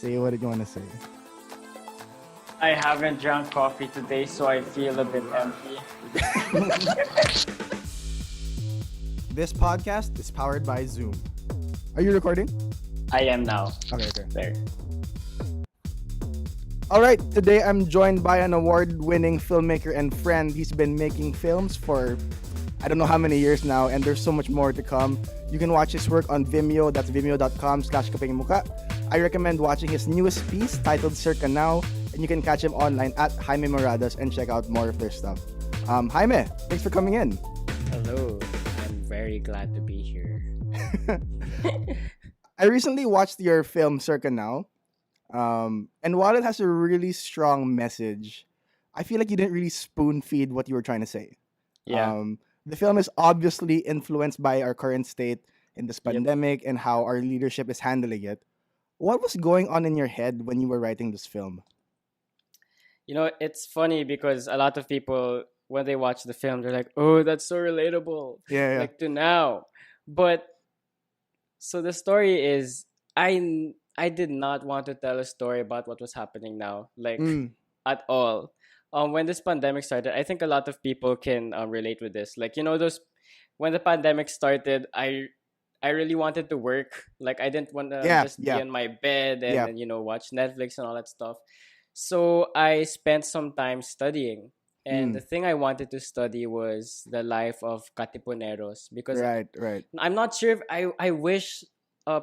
Say what did you want to say? I haven't drank coffee today, so I feel a bit empty. This podcast is powered by Zoom. Are you recording? I am now. Okay. There. All right, today I'm joined by an award-winning filmmaker and friend. He's been making films for I don't know how many years now, and there's so much more to come. You can watch his work on Vimeo. That's vimeo.com/Kapengmukha. I recommend watching his newest piece titled Circa Now, and you can catch him online at Jaime Morados and check out more of their stuff. Jaime, thanks for coming in. Hello, I'm very glad to be here. I recently watched your film Circa Now, and while it has a really strong message, I feel like you didn't really spoon feed what you were trying to say. Yeah. The film is obviously influenced by our current state in this pandemic and how our leadership is handling it. What was going on in your head when you were writing this film? You know, it's funny because a lot of people, when they watch the film, they're like, oh, that's so relatable. Yeah. Like to now. But so the story is, I did not want to tell a story about what was happening now, like at all. When this pandemic started, I think a lot of people can relate with this. Like, you know, when the pandemic started, I really wanted to work. Like, I didn't want to be in my bed and you know, watch Netflix and all that stuff. So I spent some time studying. And the thing I wanted to study was the life of Katipuneros, because Right. I'm not sure if I wish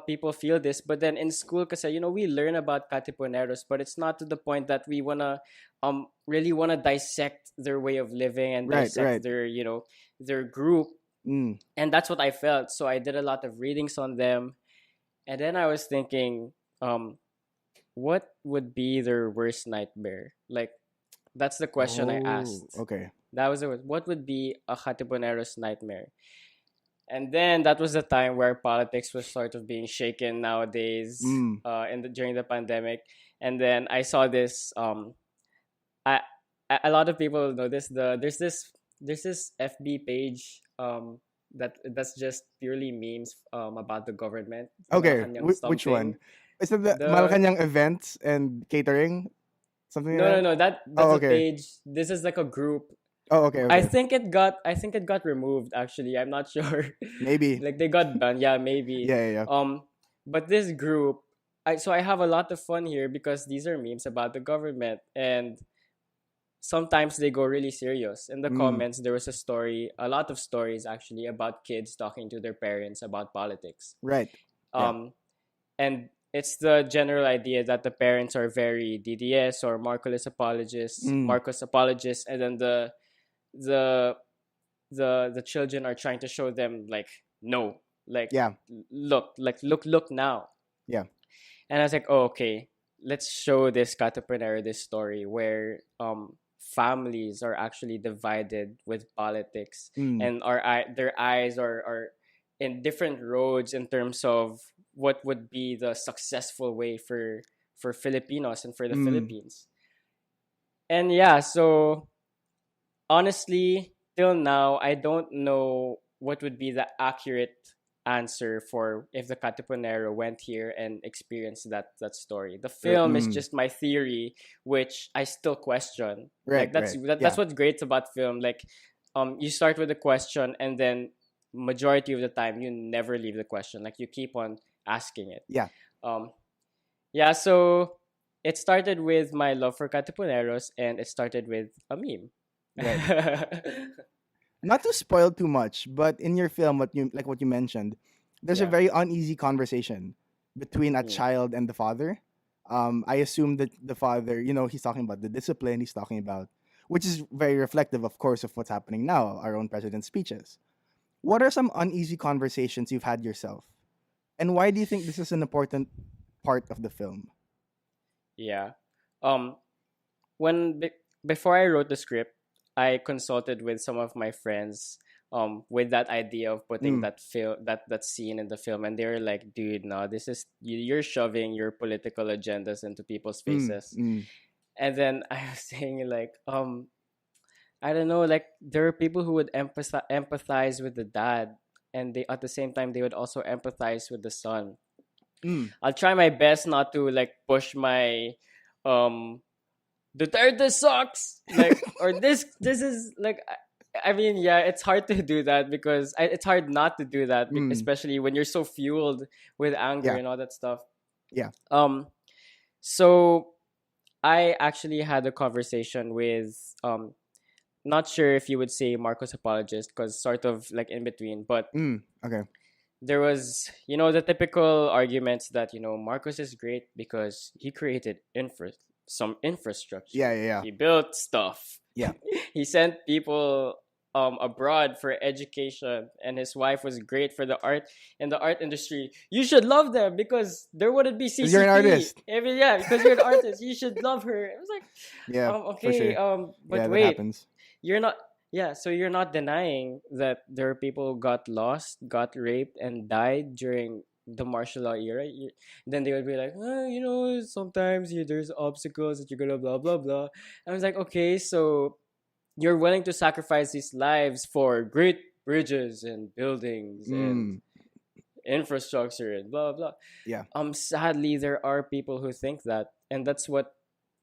people feel this, but then in school, because you know, we learn about Katipuneros, but it's not to the point that we really wanna dissect their way of living and dissect their, you know, their group. And that's what I felt. So I did a lot of readings on them, and then I was thinking, what would be their worst nightmare? Like, that's the question I asked. Okay. That was what would be a Katipuneros nightmare? And then that was the time where politics was sort of being shaken nowadays, during the pandemic. And then I saw this. A lot of people know this. There's this FB page that's just purely memes about the government. Okay, Malacanang which something. one? Is it the Malacanang events and catering? Something like that? No. That's a page. This is like a group. Oh, okay. I think it got removed, actually. I'm not sure. Maybe. Like, they got banned. Yeah, maybe. Yeah. But this group, I have a lot of fun here because these are memes about the government, and sometimes they go really serious. In the comments, there was a lot of stories actually about kids talking to their parents about politics. Right. And it's the general idea that the parents are very DDS or Marcos apologists, and then the children are trying to show them, like, no, like, look now. Yeah. And I was like, oh, okay, let's show this Katapreneur, this story where families are actually divided with politics, and their eyes are in different roads in terms of what would be the successful way for Filipinos and for the Philippines. And yeah, so honestly, till now, I don't know what would be the accurate answer for if the Katipunero went here and experienced that story. The film is just my theory, which I still question. Right. That's what's great about film. Like, you start with a question, and then majority of the time you never leave the question. Like, you keep on asking it. Yeah. So it started with my love for Katipuneros, and it started with a meme. Right. Not to spoil too much, but in your film, what you mentioned, there's a very uneasy conversation between a child and the father. I assume that the father, you know, he's talking about the discipline. He's talking about, which is very reflective, of course, of what's happening now, our own president's speeches. What are some uneasy conversations you've had yourself, and why do you think this is an important part of the film? Yeah. Before I wrote the script, I consulted with some of my friends with that idea of putting that scene in the film, and they were like, dude, no, this is, you're shoving your political agendas into people's faces. And then I was saying, like, I don't know, like, there are people who would empathize with the dad, and they, at the same time, they would also empathize with the son. I'll try my best not to like push my um Duterte sucks, like, or this is like, I mean, yeah, it's hard to do that because it's hard not to do that, especially when you're so fueled with anger Yeah. and all that stuff. Yeah. So I actually had a conversation with not sure if you would say Marcos apologist, because sort of like in between, but Okay. there was, the typical arguments that, Marcos is great because he created some infrastructure. Yeah. Yeah. Yeah. He built stuff. Yeah. He sent people abroad for education, and his wife was great for the art in the art industry. You should love them because there wouldn't be 'Cause you're an CCP. artist. I mean, yeah, because you're an artist. You should love her. It was like, Yeah. For okay, sure. but Yeah, that wait, happens. you're not, yeah, so you're not denying that there are people who got lost, got raped, and died during the martial law era. Then they would be like, sometimes there's obstacles that you're gonna blah blah blah. I was like, okay, so you're willing to sacrifice these lives for great bridges and buildings and infrastructure and blah blah. Yeah. Sadly, there are people who think that, and that's what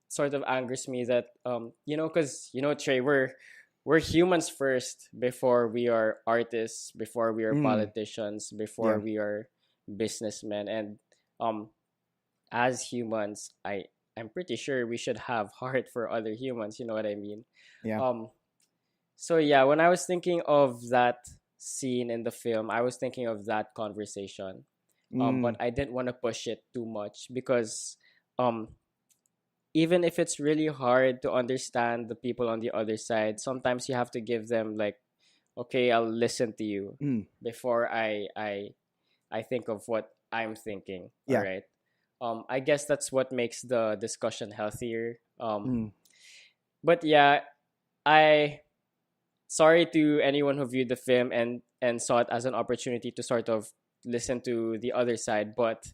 sort of angers me, that because Trey, we're humans first before we are artists, before we are politicians, before Yeah. we are businessmen, and as humans, I'm pretty sure we should have heart for other humans. You know what I mean? Yeah. So yeah, when I was thinking of that scene in the film, I was thinking of that conversation. But I didn't want to push it too much because even if it's really hard to understand the people on the other side, sometimes you have to give them like, okay, I'll listen to you before I think of what I'm thinking. Yeah. All right. I guess that's what makes the discussion healthier. But yeah, sorry to anyone who viewed the film and saw it as an opportunity to sort of listen to the other side, but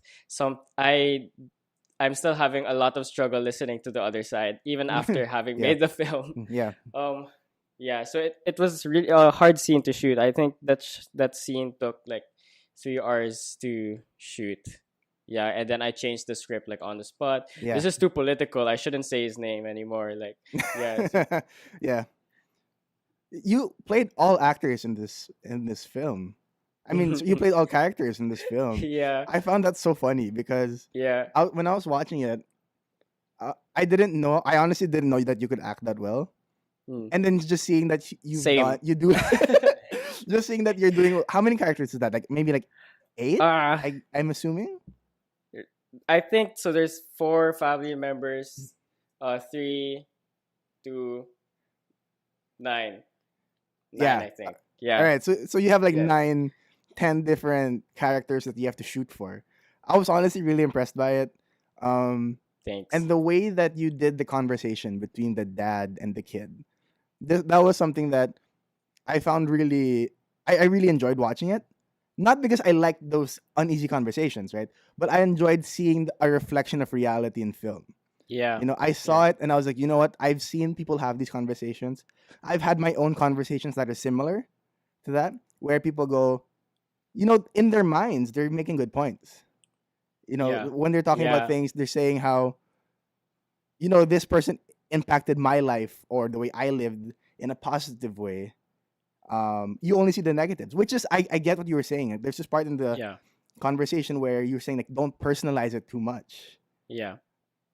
I'm still having a lot of struggle listening to the other side even after having Yeah. made the film. Yeah. Yeah, so it was really a hard scene to shoot. I think that scene took like 3 hours to shoot. Yeah, and then I changed the script like on the spot. Yeah. This is too political. I shouldn't say his name anymore. Like, yeah, Yeah. You played all actors in this film. I mean, so you played all characters in this film. yeah, I found that so funny because yeah. when I was watching it, I didn't know. I honestly didn't know that you could act that well. And then just seeing that Same. you do, just seeing that you're doing. How many characters is that? Like maybe like 8. I'm assuming. I think so. There's 4 family members. 3, 2, 9. 9, Yeah. I think. Yeah. All right. So you have like Yeah. 9, 10 different characters that you have to shoot for. I was honestly really impressed by it. Thanks. And the way that you did the conversation between the dad and the kid, that was something that I found I really enjoyed watching it. Not because I like those uneasy conversations, right? But I enjoyed seeing a reflection of reality in film. Yeah. I saw it and I was like, you know what? I've seen people have these conversations. I've had my own conversations that are similar to that, where people go, in their minds, they're making good points. Yeah. When they're talking about Yeah. things, they're saying how, this person impacted my life or the way I lived in a positive way. You only see the negatives, which is, I get what you were saying. There's this part in the Yeah. conversation where you're saying, like, don't personalize it too much. Yeah.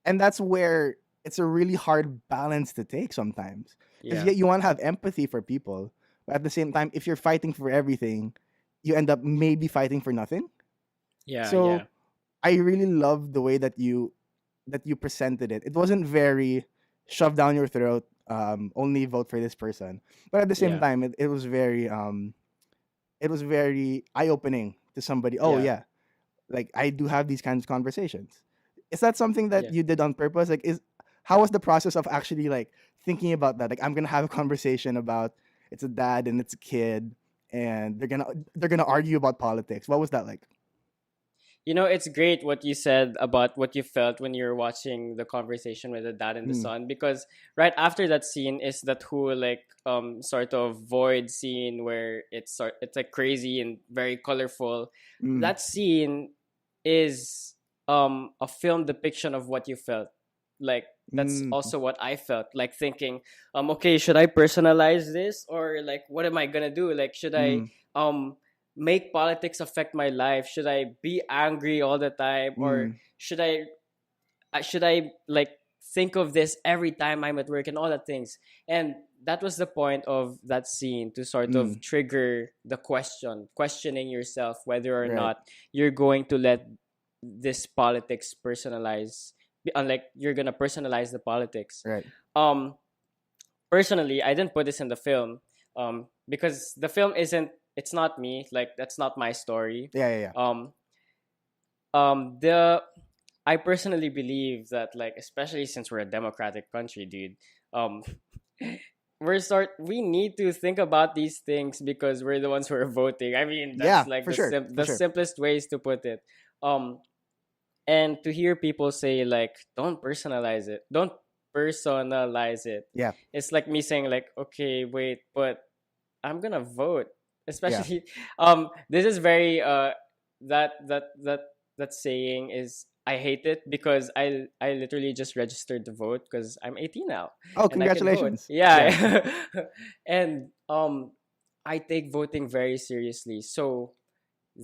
And that's where it's a really hard balance to take sometimes. Because Yeah. you want to have empathy for people, but at the same time, if you're fighting for everything, you end up maybe fighting for nothing. Yeah. So Yeah. I really love the way that you presented it. It wasn't very shoved down your throat. Only vote for this person, but at the same Yeah. time, it was very eye opening to somebody. Oh Yeah. yeah, like I do have these kinds of conversations. Is that something that Yeah. you did on purpose? Like, how was the process of actually like thinking about that? Like, I'm gonna have a conversation about it's a dad and it's a kid, and they're gonna argue about politics. What was that like? It's great what you said about what you felt when you're watching the conversation with the dad and the son, because right after that scene is that whole like sort of void scene where it's like crazy and very colorful. That scene is a film depiction of what you felt. Like that's Mm, also what I felt, like thinking, okay, should I personalize this, or like what am I gonna do? Like, should I mm, make politics affect my life? Should I be angry all the time, or mm, should I like think of this every time I'm at work and all that things? And that was the point of that scene, to sort of mm. trigger the questioning yourself whether or Right, not you're going to let this politics personalize, unlike you're gonna personalize the politics. right. um Personally, I didn't put this in the film, because the film isn't, it's not me, like that's not my story. Yeah, yeah, yeah. The I personally believe that, like, especially since we're a democratic country, dude, um we need to think about these things because we're the ones who are voting. I mean, Yeah, that's like for sure, for the sure. simplest ways to put it. um and to hear people say like, don't personalize it, Yeah, it's like me saying like, okay, wait, but I'm gonna vote. yeah. Especially this is very that that saying is, I hate it because I literally just registered to vote because I'm 18 now Oh, and I can vote. congratulations. Yeah. Yeah. And I take voting very seriously. So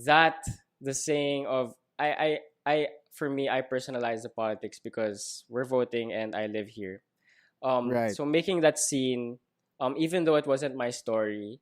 that the saying of I for me, I personalize the politics because we're voting and I live here. Right. So making that scene, even though it wasn't my story,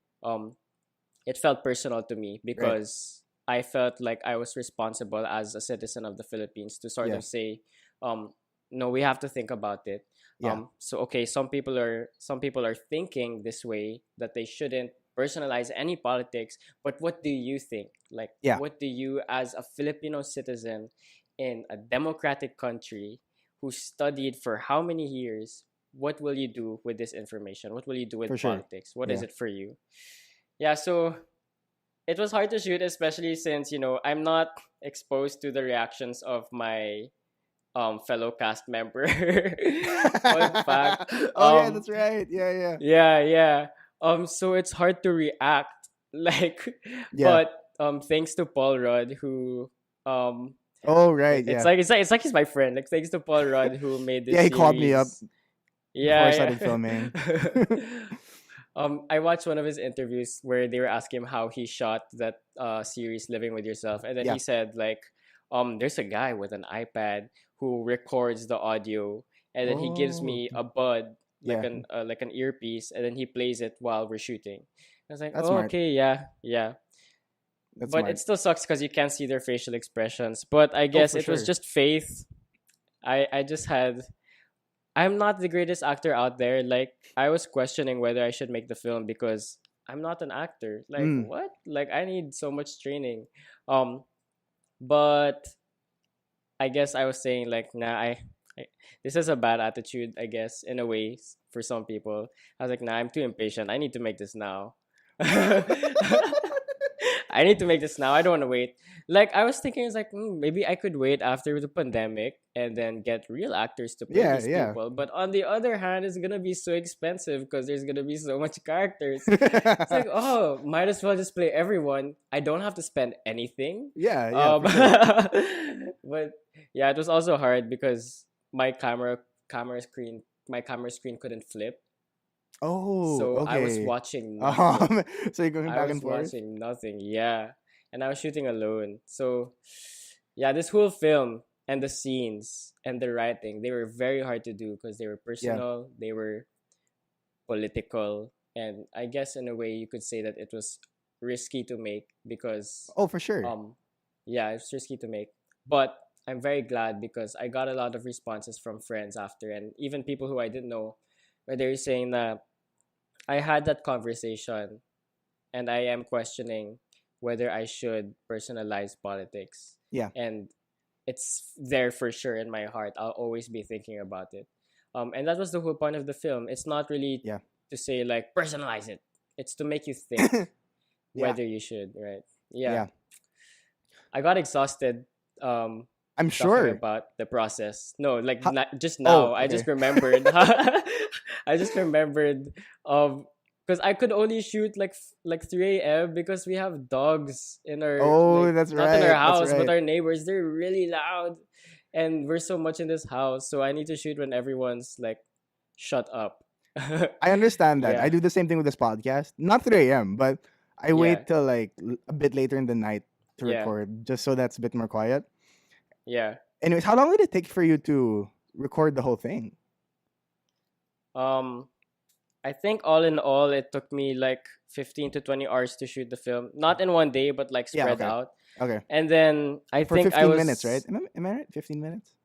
it felt personal to me Right. because I felt like I was responsible as a citizen of the Philippines to sort Yeah. of say, no, we have to think about it. Yeah. So okay, some people are thinking this way, that they shouldn't personalize any politics, but what do you think? Like, Yeah. what do you, as a Filipino citizen in a democratic country who studied for how many years, what will you do with this information? What will you do For with sure. politics? What is Yeah. it for you? Yeah, so it was hard to shoot, especially since, I'm not exposed to the reactions of my fellow cast member. Fun fact. Oh yeah, that's right. Yeah, yeah. Yeah. So it's hard to react. Like, Yeah. but thanks to Paul Rudd, who Oh right, it's yeah. like he's my friend. Like, thanks to Paul Rudd, who made this Yeah, he called me up series. before I Yeah, started filming. yeah. I watched one of his interviews where they were asking him how he shot that series, Living with Yourself, and then Yeah. he said like, there's a guy with an iPad who records the audio, and then he gives Oh, me a bud, yeah. like an earpiece, and then he plays it while we're shooting. I was like, That's oh, smart. okay, yeah. That's But smart. it still sucks because you can't see their facial expressions. But I Oh, guess for it was sure. just faith. I just had. I'm not the greatest actor out there. Like, I was questioning whether I should make the film because I'm not an actor. Like, Mm. what? Like, I need so much training. Um, but I guess I was saying like, nah, I this is a bad attitude, I guess, in a way, for some people. I was like, nah, I'm too impatient. I need to make this now. I need to make this now. I don't want to wait. Like, I was thinking, it's like, maybe I could wait after the pandemic and then get real actors to play Yeah, these yeah. people. But on the other hand, it's gonna be so expensive because there's gonna be so much characters. It's like, oh, might as well just play everyone. I don't have to spend anything. Yeah, yeah, for sure. But yeah, it was also hard because my camera screen couldn't flip. Oh, So I was okay. watching nothing. So you're going I back was and forth? watching nothing. Yeah. And I was shooting alone. So yeah, this whole film and the scenes and the writing, they were very hard to do because they were Yeah. personal, they were political, and I guess in a way you could say that it was risky to make because Oh, for sure. yeah, it's risky to make. But I'm very glad because I got a lot of responses from friends after, and even people who I didn't know, where they were saying that I had that conversation and I am questioning whether I should personalize politics. Yeah. And it's there for sure in my heart. I'll always be thinking about it. And that was the whole point of the film. It's not really Yeah. to say like personalize it. It's to make you think Yeah. whether you should, right? Yeah. Yeah. I got exhausted I'm talking sure. about the process. No, like How- just Oh, now. I just okay. remembered. I just remembered of because I could only shoot like 3 a.m. because we have dogs in our Oh, like that's not in our right. That's house but right. our neighbors. They're really loud, and we're so much in this house, so I need to shoot when everyone's like shut up. I understand that. I Yeah, do the same thing with this podcast. Not 3 a.m., but I yeah, wait till like a bit later in the night to yeah, record just so that's a bit more quiet. yeah. Anyways, how long did it take for you to record the whole thing? Um, I think all in all, it took me like 15 to 20 hours to shoot the film. Not in one day, but like Yeah, spread okay. out. Okay. And then I For think I 15 minutes, right? was Am I right? 15 minutes?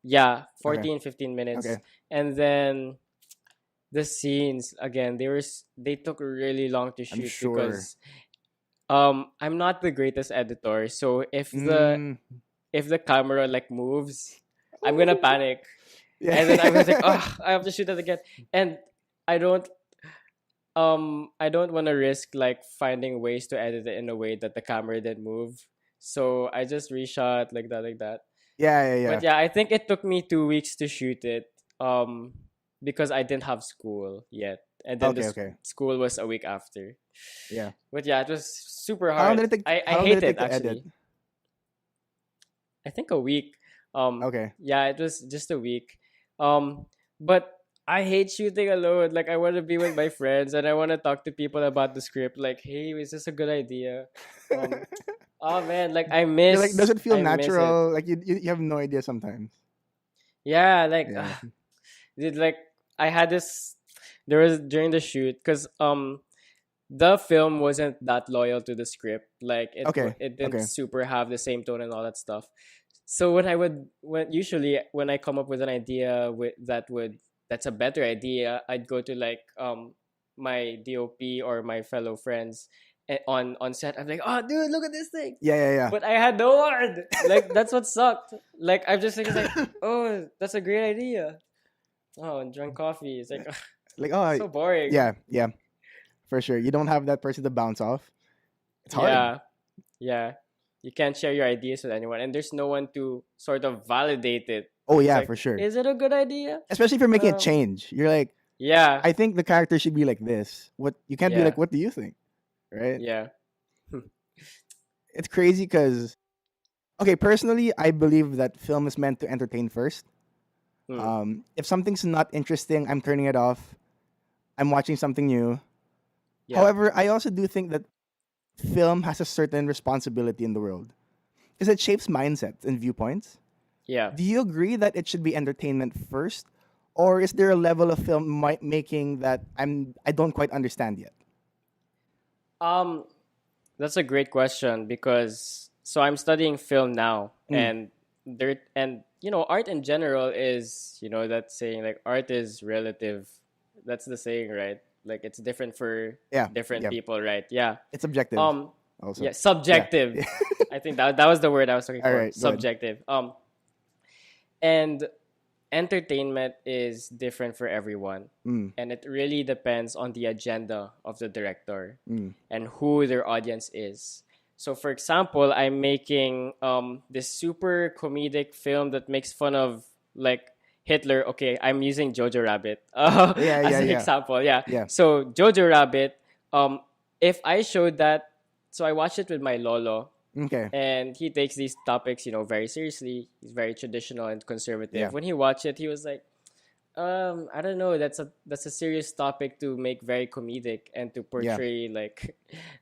yeah, Okay. 14, 15 minutes. Okay. And then the scenes again, they took really long to I'm shoot sure. because I'm not the greatest editor. So Mm. if the camera like moves, I'm gonna panic. Yeah. And then I was like, oh, I have to shoot it again. And I don't I don't want to risk like finding ways to edit it in a way that the camera didn't move. So I just reshot like that. Yeah. But yeah, I think it took me 2 weeks to shoot it. Because I didn't have school yet. And then Okay. school was a week after. Yeah. But yeah, it was super How long hard. did it take? I How long did hate it it take to edit? actually. I think a week. Okay. Yeah, it was just a week. But I hate shooting alone. Like I want to be with my friends and I want to talk to people about the script. Like, hey, is this a good idea? Um, oh man, like You're like, does it feel I miss it. natural? Like you have no idea sometimes. Yeah, like, Yeah. did like I had this. There was during the shoot because the film wasn't that loyal to the script. Like Okay. it didn't Okay. super have the same tone and all that stuff. So when I come up with an idea that's a better idea, I'd go to like my DOP or my fellow friends on set. I'm like, oh dude, look at this thing. Yeah. But I had no word. Like that's what sucked. Like I'm just thinking like, oh, that's a great idea. Oh, and drunk coffee. It's like Like, oh, so boring. yeah, for sure. You don't have that person to bounce off. It's hard. Yeah. Yeah. You can't share your ideas with anyone and there's no one to sort of validate it. Oh It's yeah, like, for sure. is it a good idea? Especially if you're making a Um, change. You're like, yeah. I think the character should be like this. What you can't be Yeah. like, what do you think? Right? Yeah. It's crazy because okay, personally, I believe that film is meant to entertain first. Hmm. If something's not interesting, I'm turning it off. I'm watching something new. Yeah. However, I also do think that film has a certain responsibility in the world because it shapes mindsets and viewpoints. Yeah. Do you agree that it should be entertainment first, or is there a level of film making that I don't quite understand yet? Um that's a great question because so I'm studying film now Mm. and art in general is that saying like art is relative. That's the saying, right? Like it's different for Yeah, different yeah. people, right? Yeah. It's objective. Um Also, yeah, subjective. Yeah. I think that was the word I was looking All for. right, go ahead. Subjective. And entertainment is different for everyone. Mm, And it really depends on the agenda of the director mm. and who their audience is. So for example, I'm making this super comedic film that makes fun of like Hitler. Okay, I'm using Jojo Rabbit as an Yeah. example. Yeah. Yeah. So Jojo Rabbit, if I showed that, so I watched it with my lolo, Okay. and he takes these topics, very seriously. He's very traditional and conservative. Yeah. When he watched it, he was like, I don't know. That's a serious topic to make very comedic and to Yeah. portray like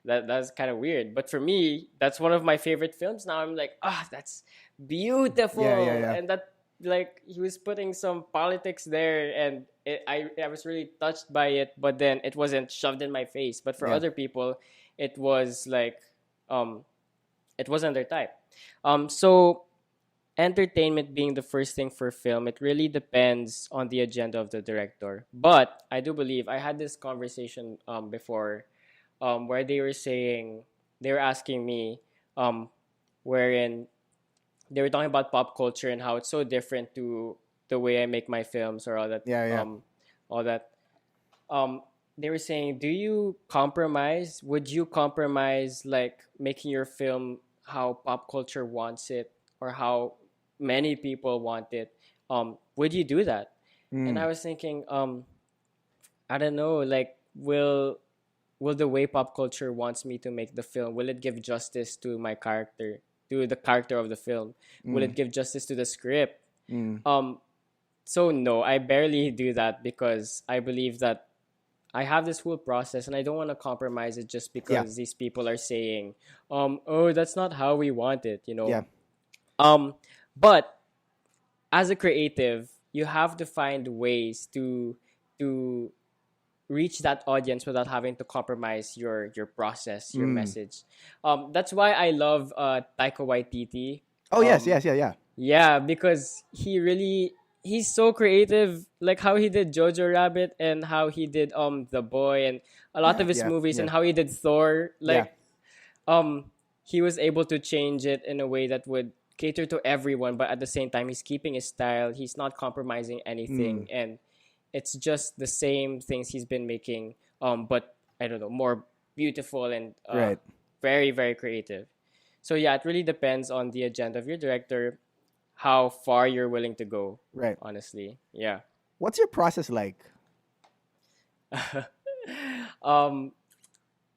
that's kind of weird. But for me, that's one of my favorite films. Now I'm like, that's beautiful, Yeah. and that like he was putting some politics there, and I was really touched by it. But then it wasn't shoved in my face. But for Yeah. other people, it was like um it wasn't their type. So entertainment being the first thing for film, it really depends on the agenda of the director. But I do believe I had this conversation before, where they were asking me, wherein they were talking about pop culture and how it's so different to the way I make my films or all that. Yeah. All that. They were saying, do you compromise? Would you compromise like making your film how pop culture wants it or how many people want it? Would you do that? And I Mm. was thinking, I don't know, like will the way pop culture wants me to make the film, will it give justice to my character, to the character of the film? Will it give justice to the script? Mm. So no, I barely do that because I believe that I have this whole process and I don't want to compromise it just Yeah. because these people are saying, oh, that's not how we want it, you know. Yeah. But as a creative, you have to find ways to reach that audience without having to compromise your process, your message. That's why I love Taika Waititi. Oh yes, yes, yeah. Yeah, because he's so creative, like how he did Jojo Rabbit and how he did The Boy and a lot of his movies yeah. and how he did Thor. Yeah. Like he was able to change it in a way that would cater to everyone, but at the same time he's keeping his style. He's not compromising anything, and it's just the same things he's been making, but I don't know, more beautiful and Right. very, very creative. So yeah, it really depends on the agenda of your director, how far you're willing to go. Right. Honestly, yeah. What's your process like?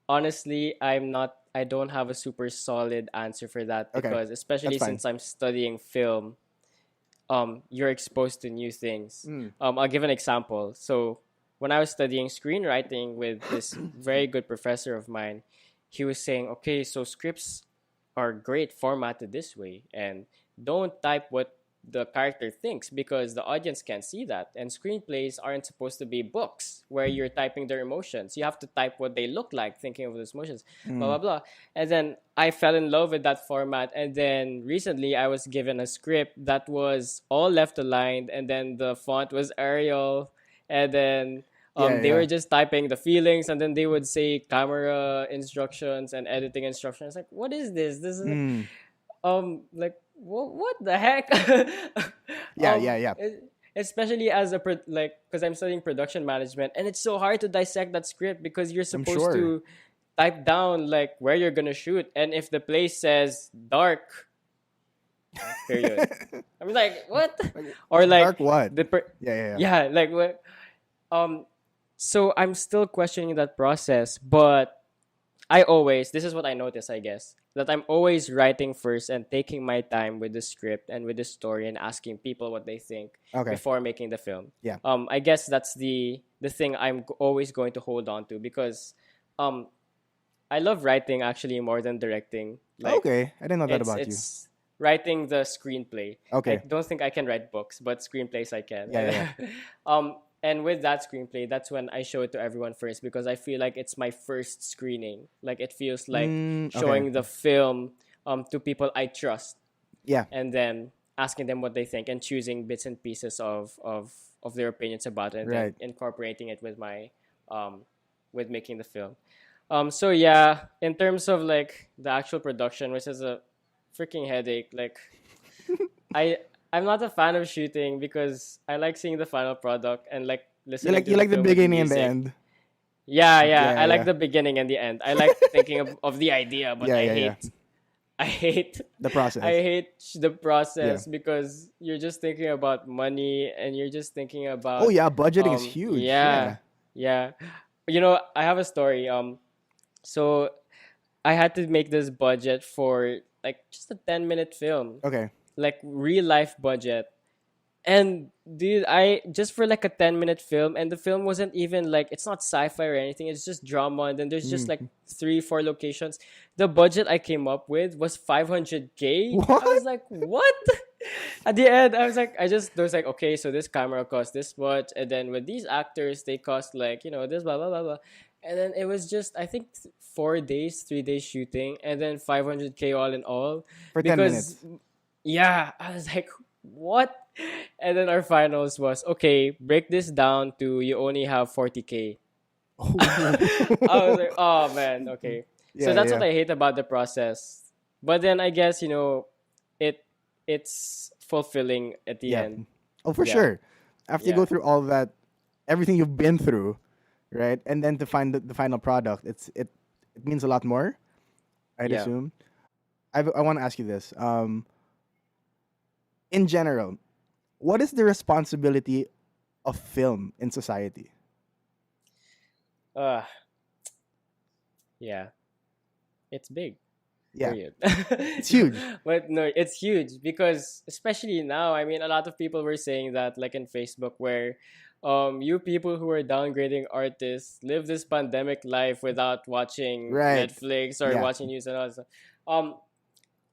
Honestly, I don't have a super solid answer for that Okay, because especially that's fine. since I'm studying film, you're exposed to new things. Mm. I'll give an example. So when I was studying screenwriting with this very good professor of mine, he was saying, okay, so scripts are great formatted this way, and don't type what the character thinks because the audience can't see that. And screenplays aren't supposed to be books where you're typing their emotions. You have to type what they look like, thinking of those emotions, blah, blah, blah. And then I fell in love with that format. And then recently I was given a script that was all left aligned, and then the font was Arial. And then they were just typing the feelings, and then they would say camera instructions and editing instructions. Like, what is this? This is like what the heck? Yeah. Especially as because I'm studying production management, and it's so hard to dissect that script because you're I'm supposed sure. to type down like where you're gonna shoot, and if the place says dark, period. I'm like, what? Or like Dark what? yeah, Yeah. like what? So I'm still questioning that process, but this is what I notice, I guess, that I'm always writing first and taking my time with the script and with the story and asking people what they think Okay. before making the film. Yeah. I guess that's the thing I'm always going to hold on to because I love writing actually more than directing. Like, Okay. I didn't know that about you. it's writing the screenplay. Okay. I don't think I can write books, but screenplays I can. Yeah. And with that screenplay, that's when I show it to everyone first because I feel like it's my first screening. Like it feels like showing the film to people I trust. Yeah. And then asking them what they think and choosing bits and pieces of their opinions about it and then incorporating it with my with making the film. So yeah, in terms of like the actual production, which is a freaking headache, like I'm not a fan of shooting because I like seeing the final product and like listening to You like the film with beginning and the music. end. Yeah. I like the beginning and the end. I like thinking of the idea, but I hate the process. I hate the process because you're just thinking about money and you're just thinking about Oh yeah, budgeting is huge. Yeah. You know, I have a story. So I had to make this budget for like just a 10-minute film. Okay. Like real life budget. And dude, I just for like a 10-minute film, and the film wasn't even like, it's not sci-fi or anything, it's just drama, and then there's just like 3-4 locations. The budget I came up with was 500K. What? I was like, what? At the end, I was like, there was like, okay, so this camera costs this much, and then with these actors, they cost like, you know, this blah blah blah blah. And then it was just, I think 3 days shooting, and then 500K all in all. For 10 minutes. Yeah, I was like, what? And then our finals was, okay, break this down to you only have 40K. I was like, oh man, okay. So that's what I hate about the process. But then I guess, you know, it's fulfilling at the end. Oh, for sure. After you go through all that, everything you've been through, right? And then to find the final product, it means a lot more, I'd assume. I want to ask you this. In general, what is the responsibility of film in society? Uh yeah, it's big. Yeah, Period. it's huge. But no, it's huge because especially now, I mean, a lot of people were saying that, like in Facebook, where you people who are downgrading artists live this pandemic life without watching Right. Netflix or Yeah. watching news and all that stuff. Um,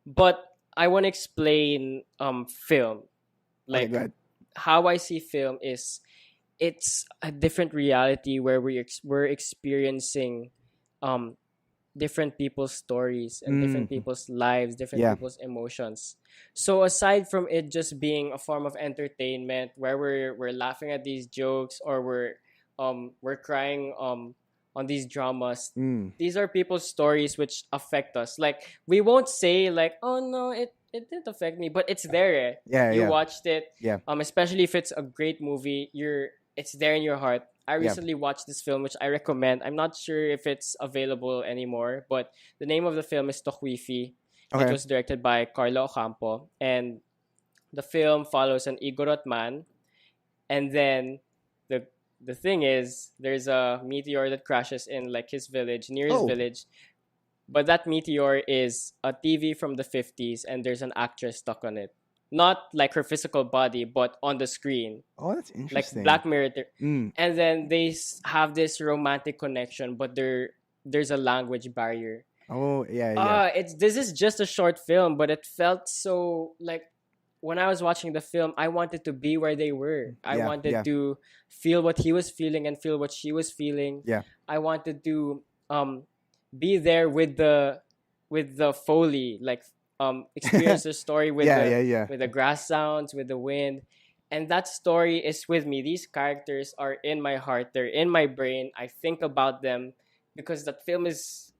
but I want to explain film. Okay, Like go ahead. how I see film is it's a different reality where we're experiencing um different people's stories and different Mm, people's lives, different yeah. people's emotions. So aside from it just being a form of entertainment where we're laughing at these jokes or we're crying on these dramas, Mm, these are people's stories which affect us. Like we won't say like, oh no, it didn't affect me, but it's there. yeah, You yeah, watched it, yeah, especially if it's a great movie, it's there in your heart. I yeah. recently watched this film, which I recommend. I'm not sure if it's available anymore, but the name of the film is Tokwifi. It Okay. was directed by Carlo Ocampo, and the film follows an Igorot man, and then the the thing is, there's a meteor that crashes in like his village, near his Oh, village, but that meteor is a TV from the 50s, and there's an actress stuck on it. Not like her physical body, but on the screen, oh, that's like interesting. Black Mirror. Mm, And then they have this romantic connection, but there's a language barrier. oh, yeah, yeah, It's this is just a short film, but it felt so like when I was watching the film, I wanted to be where they were. I yeah, wanted yeah, to feel what he was feeling and feel what she was feeling. yeah. I wanted to be there with the foley, like experience the story Yeah, yeah, yeah. with the grass sounds, with the wind. And that story is with me. These characters are in my heart. They're in my brain. I think about them because that film is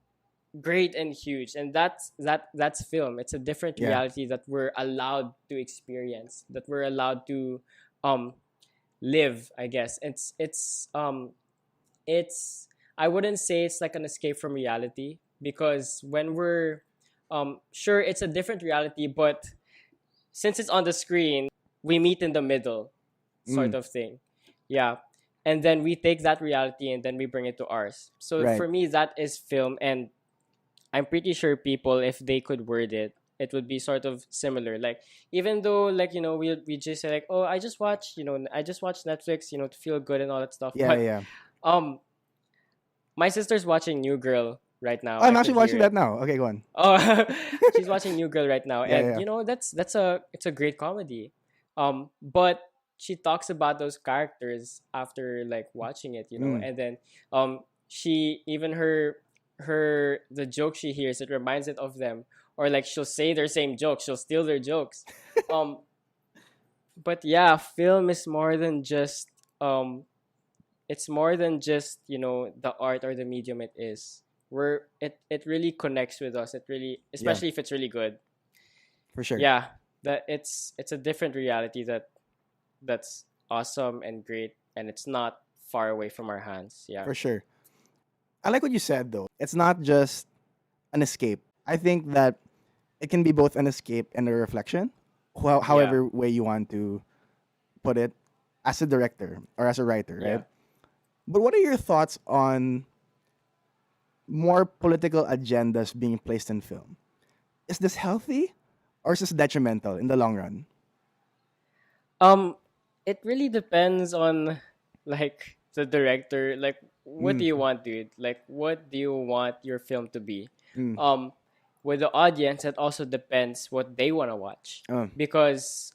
great and huge. And that's film. It's a different Yeah. reality that we're allowed to experience, that we're allowed to um live, I guess. It's I wouldn't say it's like an escape from reality because when we're sure it's a different reality, but since it's on the screen, we meet in the middle, sort Mm, of thing. Yeah. And then we take that reality and then we bring it to ours. So right. for me, that is film. And I'm pretty sure people, if they could word it, it would be sort of similar. Like, even though, like, we just say, like, oh, I just watched Netflix, to feel good and all that stuff. Yeah, But yeah. um, my sister's watching New Girl right now. Oh, I'm I actually could hear watching it. that now. Okay, go on. Oh, she's watching New Girl right now, Yeah, and yeah. it's a great comedy. But she talks about those characters after like watching it, Mm. and then she even her the joke she hears, it reminds it of them, or like she'll say their same jokes, she'll steal their jokes. um, but yeah, film is more than just it's more than just the art or the medium it is. It really connects with us. It really, Yeah, especially if it's really good. for sure. Yeah, that it's a different reality that's awesome and great, and it's not far away from our hands. Yeah. For sure. I like what you said though. It's not just an escape. I think that it can be both an escape and a reflection, Yeah. however way you want to put it, as a director or as a writer, Yeah. right? But what are your thoughts on more political agendas being placed in film? Is this healthy or is this detrimental in the long run? Um, it really depends on like the director. Like, what do Mm, you want, dude? Like, what do you want your film to be? mm, Um, with the audience, it also depends what they want to watch. uh, Because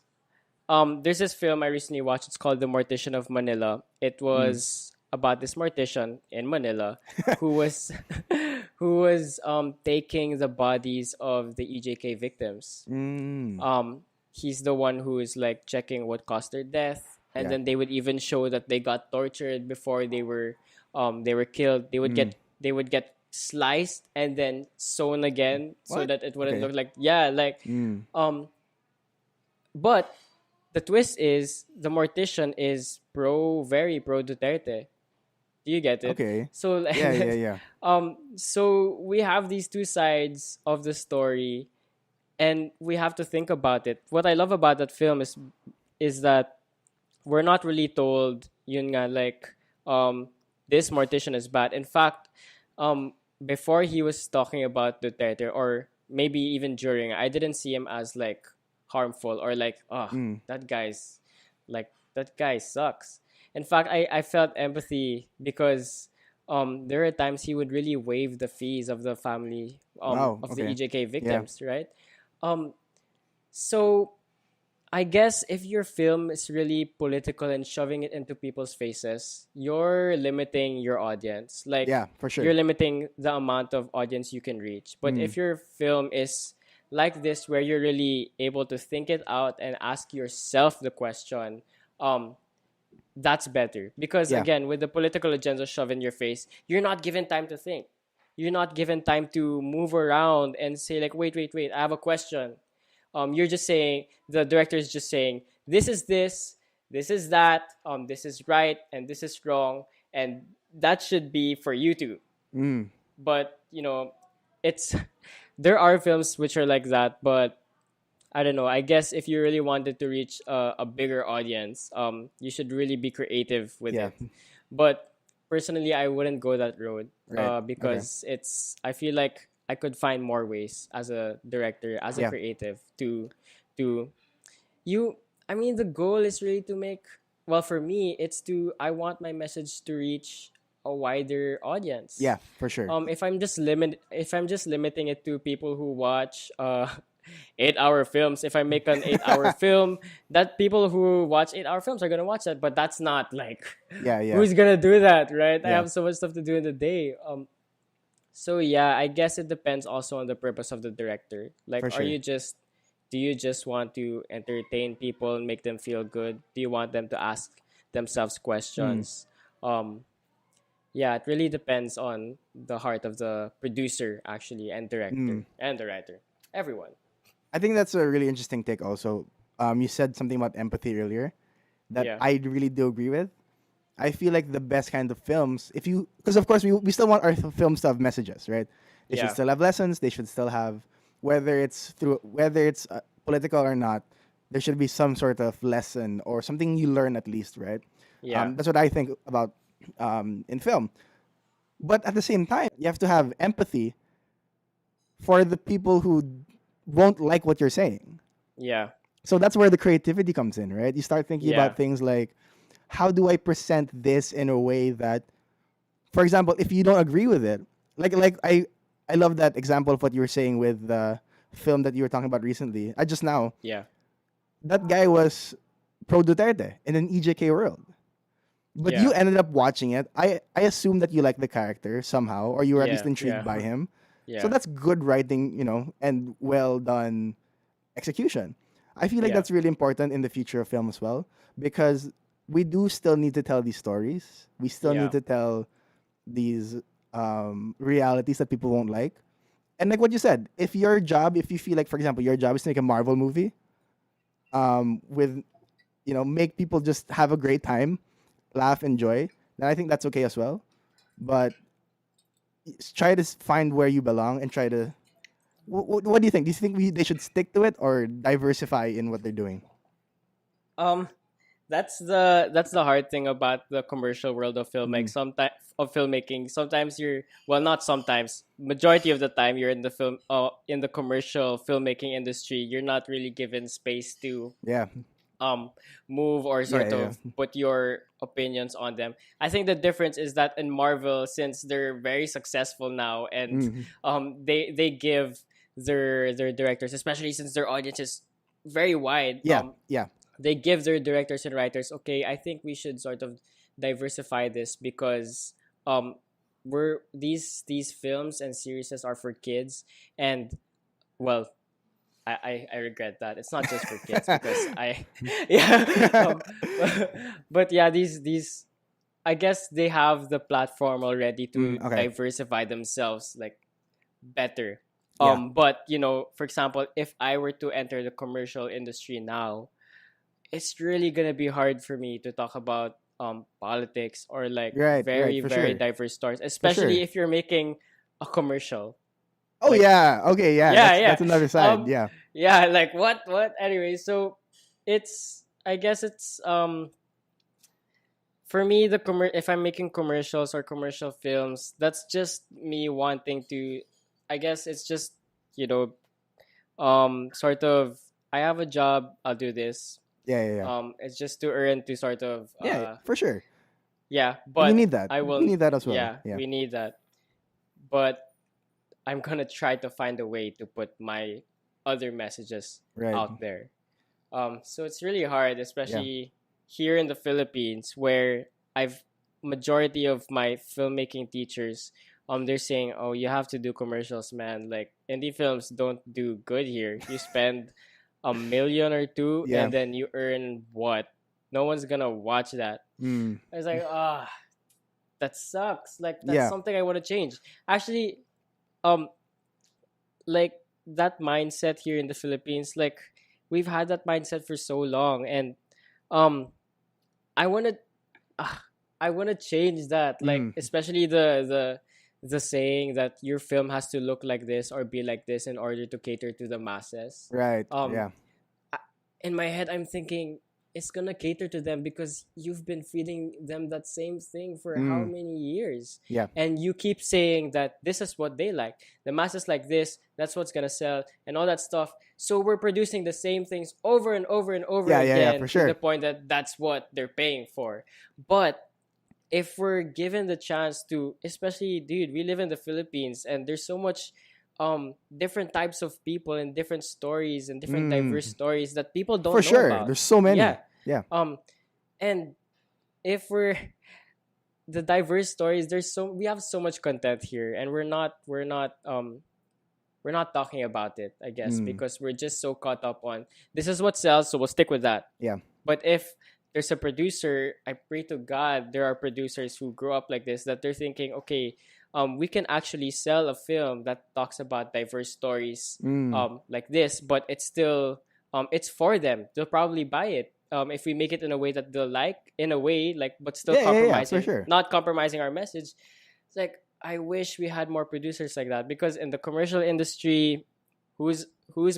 there's this film I recently watched. It's called The Mortician of Manila. It mm, was about this mortician in Manila who was who was taking the bodies of the EJK victims. mm, He's the one who is like checking what caused their death, and yeah. then they would even show that they got tortured before they were killed. Mm. They would get sliced and then sewn again so What? that it wouldn't Okay. look like, yeah, like Mm, um but the twist is the mortician is very pro Duterte. Do you get it? okay. So like Yeah, yeah, yeah. so we have these two sides of the story, and we have to think about it. What I love about that film is that we're not really told, yun nga, like this mortician is bad. In fact, before he was talking about Duterte, or maybe even during, I didn't see him as like harmful or like, oh, that guy's like, that guy sucks. In fact, I felt empathy because there are times he would really waive the fees of the family Wow. of the Okay. EJK Yeah. victims, right? Um, so I guess if your film is really political and shoving it into people's faces, you're limiting your audience. Like, Yeah, for you're sure. limiting the amount of audience you can reach. But if your film is like this, where you're really able to think it out and ask yourself the question, um, that's better. Because Yeah. again, with the political agenda shoved in your face, you're not given time to think. You're not given time to move around and say like, wait, I have a question. You're just saying, the director is just saying, this is that, this is right and this is wrong, and that should be for you to. Mm. But it's there are films which are like that, but I don't know. I guess if you really wanted to reach a bigger audience, you should really be creative with Yeah. it. But personally, I wouldn't go that road, Right. Okay. because I feel like I could find more ways as a director, as a Yeah. creative, to you. I mean, the goal is really to make. Well, for me, I want my message to reach a wider audience. Yeah, for sure. If I'm just limiting it to people who watch 8-hour films, if I make an 8-hour film, that people who watch 8-hour films are gonna watch that, but that's not like Yeah, yeah. who's gonna do that, right? I Yeah. have so much stuff to do in the day. So yeah, I guess it depends also on the purpose of the director. Like, For sure. do you just want to entertain people and make them feel good? Do you want them to ask themselves questions? Yeah, it really depends on the heart of the producer, actually, and director and the writer, everyone. I think that's a really interesting take also. You said something about empathy earlier that Yeah. I really do agree with. I feel like the best kind of films, because of course we still want our films to have messages, right? They Yeah. should still have lessons. They should still have, whether it's political or not, there should be some sort of lesson or something you learn at least, right? Yeah. That's what I think about in film. But at the same time, you have to have empathy for the people who won't like what you're saying. Yeah. So that's where the creativity comes in, right? You start thinking Yeah. about things like, how do I present this in a way that, for example, if you don't agree with it, like I love that example of what you were saying with the film that you were talking about recently. I just now, Yeah. that guy was pro Duterte in an EJK world. But Yeah. you ended up watching it. I assume that you like the character somehow, or you were at least Yeah, intrigued yeah. by him. Yeah. So that's good writing, and well done execution. I feel like Yeah. that's really important in the future of film as well, because we do still need to tell these stories. We still Yeah. need to tell these realities that people won't like. And like what you said, if you feel like, for example, your job is to make a Marvel movie, with, make people just have a great time, laugh, enjoy, then I think that's okay as well. But try to find where you belong and try to. What do you think? Do you think they should stick to it or diversify in what they're doing? Um, that's the hard thing about the commercial world of filmmaking. Sometimes not sometimes, majority of the time you're in the commercial filmmaking industry, you're not really given space to Yeah. move or sort Yeah, of put your opinions on them. I think the difference is that in Marvel, since they're very successful now, and they give their directors, especially since their audience is very wide, Yeah. Yeah. they give their directors and writers, okay, I think we should sort of diversify this because these films and series are for kids, and well, I regret that it's not just for kids because yeah, but yeah, these I guess they have the platform already to Okay. diversify themselves like better. Yeah. But for example, if I were to enter the commercial industry now, it's really gonna be hard for me to talk about politics or like Right. very For very sure. diverse stories, especially sure. if you're making a commercial. Oh Like, yeah. Okay. Yeah. yeah, That's another side. Um, Yeah. yeah, like what? Anyway, so I guess it's for me, if I'm making commercials or commercial films, that's just me wanting to. I guess it's just, you know, sort of. I have a job. I'll do this. Yeah. It's just to earn to sort of. Yeah, for sure. Yeah, And we but need that. I We will. need that as well. Yeah, Yeah. we need that. But I'm gonna try to find a way to put my other messages Right. out there. So it's really hard, especially here in the Philippines, where I've majority of my filmmaking teachers, they're saying, "Oh, you have to do commercials, man. Like indie films don't do good here. You spend a million or two, Yeah. and then you earn what? No one's gonna watch that." Mm. I was like, that sucks. Like that's Yeah. something I want to change. Actually, um, like that mindset here in the Philippines, like we've had that mindset for so long, and um, I want to, I want to change that. Like Mm. especially the saying that your film has to look like this or be like this in order to cater to the masses. Right. Um, Yeah. in my head, I'm thinking it's gonna cater to them because you've been feeding them that same thing for how Mm. many years? Yeah. And you keep saying that this is what they like. The masses like this, that's what's gonna sell, and all that stuff. So we're producing the same things over and over and over Yeah, again for to sure. the point that that's what they're paying for. But if we're given the chance to, especially, dude, we live in the Philippines and there's so much different types of people and different stories and different diverse Mm. stories that people don't For know sure. about. There's so many. Yeah. Yeah. And if we're the diverse stories, we have so much content here, and we're not talking about it, I guess, Mm. because we're just so caught up on this is what sells, so we'll stick with that. Yeah. But if there's a producer, I pray to God there are producers who grow up like this, that they're thinking, okay, we can actually sell a film that talks about diverse stories Mm. like this, but it's still it's for them. They'll probably buy it. If we make it in a way that they'll like, in a way, like, but still Yeah, for compromising, sure. not compromising our message. It's like, I wish we had more producers like that, because in the commercial industry, who's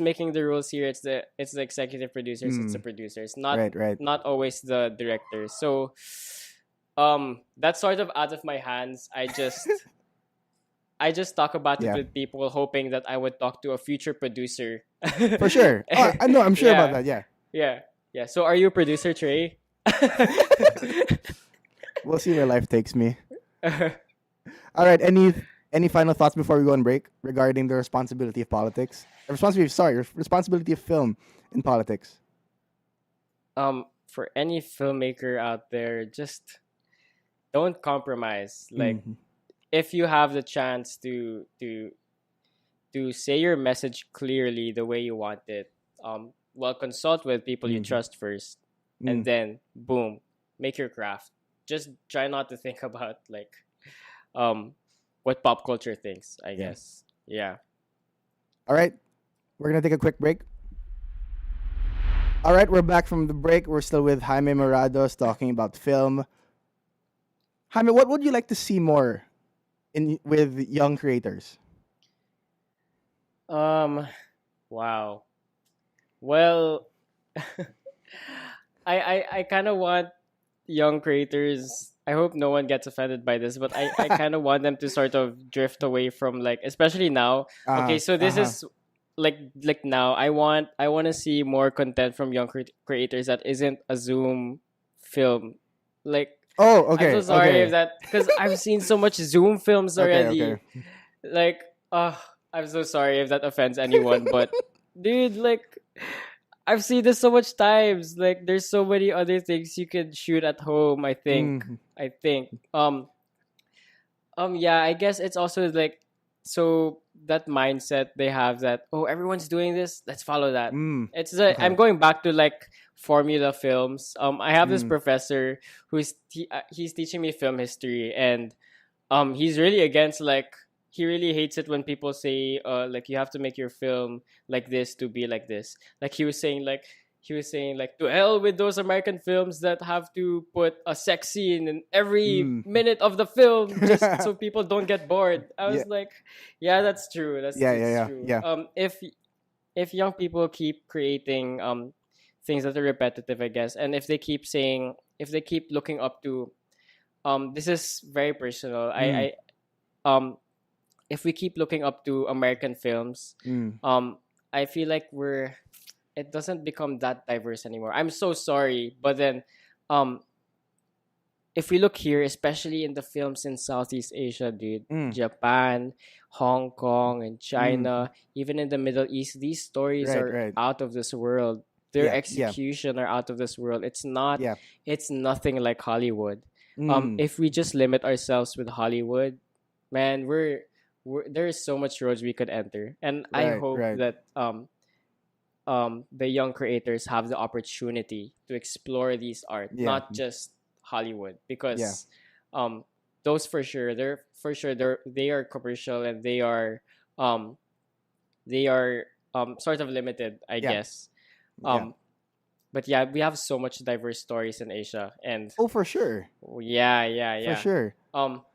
making the rules here? It's the executive producers, it's the producers, not Right. not always the directors. So that's sort of out of my hands. I just talk about it Yeah. with people, hoping that I would talk to a future producer. For sure. Oh, I know. I'm sure about that. Yeah. Yeah. So are you a producer, Trey? We'll see where life takes me. All right. Any final thoughts before we go on break regarding the responsibility of politics? Responsibility of film in politics. For any filmmaker out there, just don't compromise. Like, Mhm. if you have the chance to say your message clearly the way you want it, well, consult with people you Mhm. trust first, Mm. and then boom, make your craft. Just try not to think about like what pop culture thinks, I guess. Yeah. All right. We're gonna take a quick break. All right, we're back from the break. We're still with Jaime Morados talking about film. Jaime, what would you like to see more with young creators? Wow. Well, I kind of want young creators. I hope no one gets offended by this, but I kind of want them to sort of drift away from, like, especially now. Okay, so this is like now I want to see more content from young creators that isn't a Zoom film. Like, Oh, okay. I'm so sorry okay. if that, because I've seen so much Zoom films already. Okay. Like, I'm so sorry if that offends anyone, but dude, like, I've seen this so much times. Like, there's so many other things you can shoot at home. I think. Yeah, I guess it's also like, so that mindset they have that, oh, everyone's doing this, let's follow that. It's okay. I'm going back to like formula films. I have this professor who's he's teaching me film history, and he's really against, like, he really hates it when people say like, you have to make your film like this to be like this. Like, he was saying like to hell with those American films that have to put a sex scene in every minute of the film just so people don't get bored. I was like, yeah, that's true. That's true. Yeah. If young people keep creating things that are repetitive, I guess, and if they keep looking up to this is very personal. Mm. If we keep looking up to American films, Mm. I feel like it doesn't become that diverse anymore. I'm so sorry, but then, um, if we look here, especially in the films in Southeast Asia, dude, Mm. Japan, Hong Kong, and Mm. China, even in the Middle East, these stories Right. are Right. out of this world. Their Yeah. Yeah. execution are out of this world. Yeah. It's nothing like Hollywood. Mm. If we just limit ourselves with Hollywood, man, there is so much roads we could enter, and I Right. hope Right. that the young creators have the opportunity to explore these art, Yeah. not just Hollywood, Yeah. because um those they are commercial, and um they are sort of limited, I Yeah. guess. Yeah. But yeah, we have so much diverse stories in Asia, and Oh, for sure. For yeah. sure.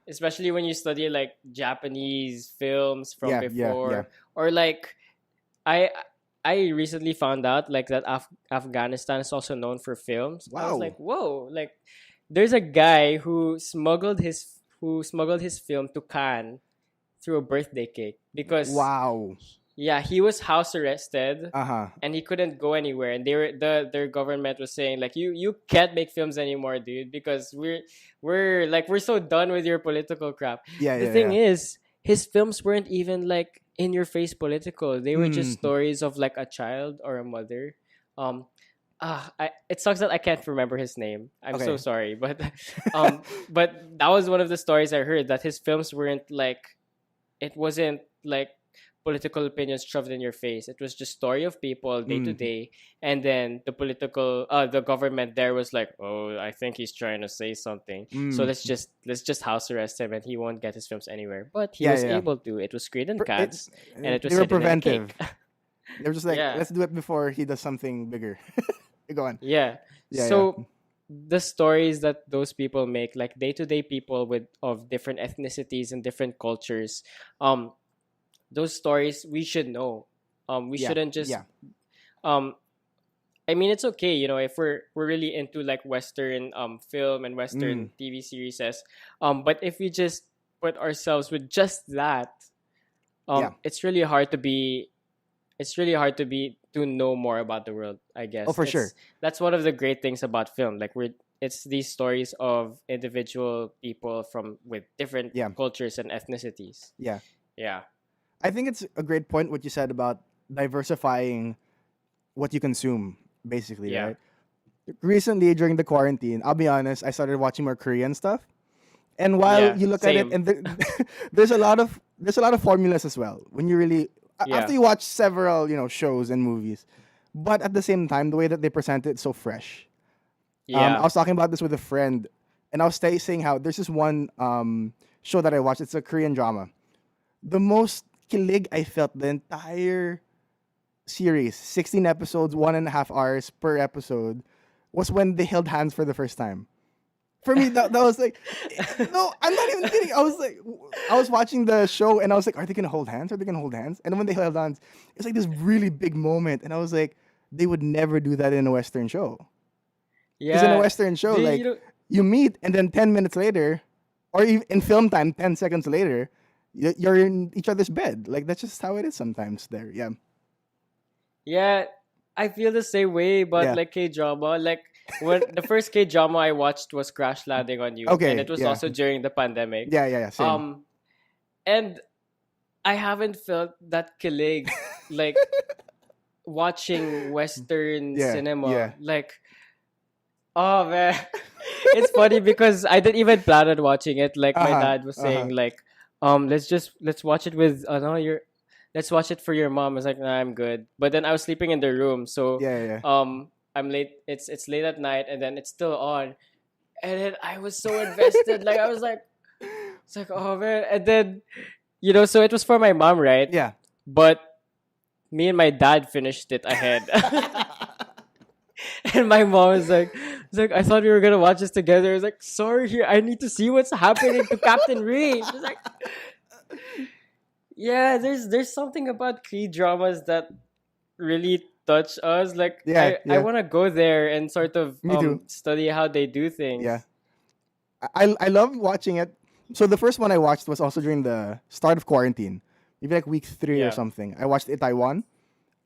Especially when you study like Japanese films from Yeah. Yeah. Yeah. before, or like I I recently found out like that Afghanistan is also known for films. I was like, Wow. whoa, like there's a guy who smuggled his film to Cannes through a birthday cake, because Wow. yeah, he was house arrested Uh huh. and he couldn't go anywhere, and their government was saying like, you can't make films anymore, dude, because we're so done with your political crap. Yeah. The Yeah. thing Yeah. is, his films weren't even like in your face political. They were just Mm. stories of like a child or a mother. um it sucks that I can't remember his name. I'm so Okay. sorry, but but that was one of the stories I heard, that his films weren't like, it wasn't like political opinions shoved in your face. It was just story of people day to Mm. day, and then the government there was like, oh, I think he's trying to say something, so Mm. let's just house arrest him, and he won't get his films anywhere. But he Yeah. was Yeah. able to. It was screened in It, Cannes, and it was they were hidden in a preventive. cake. They were just like, Yeah, let's do it before he does something bigger. Go on. yeah. Yeah. Yeah. So the stories that those people make, like day to day people of different ethnicities and different cultures, um those stories we should know. We Yeah. shouldn't just Yeah. um I mean, it's okay, if we're really into like Western film and Mm. Western TV series. But if we just put ourselves with just that, Yeah. it's really hard to know more about the world, I Oh, guess. for sure. That's one of the great things about film. Like it's these stories of individual people from with different Yeah. cultures and ethnicities. Yeah. Yeah. I think it's a great point what you said about diversifying what you consume, basically, Yeah. right? Recently, during the quarantine, I'll be honest, I started watching more Korean stuff. And while Yeah. you look at it, Same. and there's a lot of formulas as well. When you really Yeah. after you watch several shows and movies, but at the same time, the way that they present it, so fresh. I Yeah. was talking about this with a friend, and I was saying how there's this one show that I watched. It's a Korean drama. The most kilig I felt the entire series, 16 episodes, 1.5 hours per episode, was when they held hands for the first time. For me, that was like, no, I'm not even kidding. I was watching the show and I was like, are they gonna hold hands? Are they gonna hold hands? And when they held hands, it's like this really big moment, and I was like, they would never do that in a Western show. Because in a Yeah. Western show, They, like you know, you meet and then 10 minutes later, or even in film time, 10 seconds later, you're in each other's bed. Like that's just how it is sometimes. There, yeah, yeah, I feel the same way, but yeah. like K-drama, like when the first K-drama I watched was Crash Landing on You, and Okay, it was yeah, also during the pandemic. yeah. Same. And I haven't felt that kilig like watching Western Yeah, yeah. cinema. Like, oh man, it's funny because I didn't even plan on watching it. Like my Uh-huh, dad was saying, like, let's watch it with no, let's watch it for your mom. I was like, nah, I'm good. But then I was sleeping in the room, so Yeah. I'm late. It's late at night, and then it's still on, and then I was so invested. Like I was like, it's like, oh man, and then so it was for my mom, right? Yeah. But me and my dad finished it ahead. And my mom was like, I thought we were gonna watch this together. I was like, sorry, I need to see what's happening to Captain Ray. She's like, yeah, there's something about K dramas that really touch us. Like, Yeah, I yeah. want to go there and sort of Me too. study how they do things. Yeah. I love watching it. So the first one I watched was also during the start of quarantine, maybe like week 3 or Yeah. something. I watched Taiwan,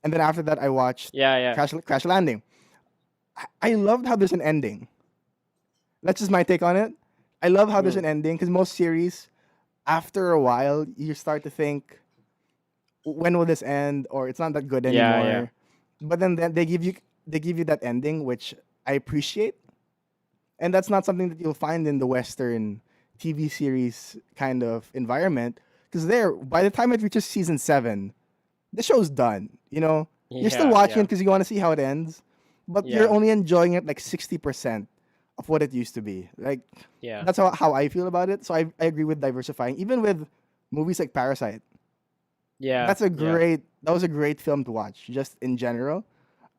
and then after that I watched Yeah. Crash Landing. I loved how there's an ending. That's just my take on it. I love how there's an ending because most series, after a while, you start to think, when will this end? Or it's not that good Yeah. anymore. But then they give you that ending, which I appreciate, and that's not something that you'll find in the Western TV series kind of environment. Because there, by the time it reaches season 7, the show's done. You're still watching it because you want to see how it ends, but you're Yeah. only enjoying it like 60% of what it used to be. Like, Yeah. that's how I feel about it. So I agree with diversifying. Even with movies like Parasite, Yeah. that was a great film to watch, just in general.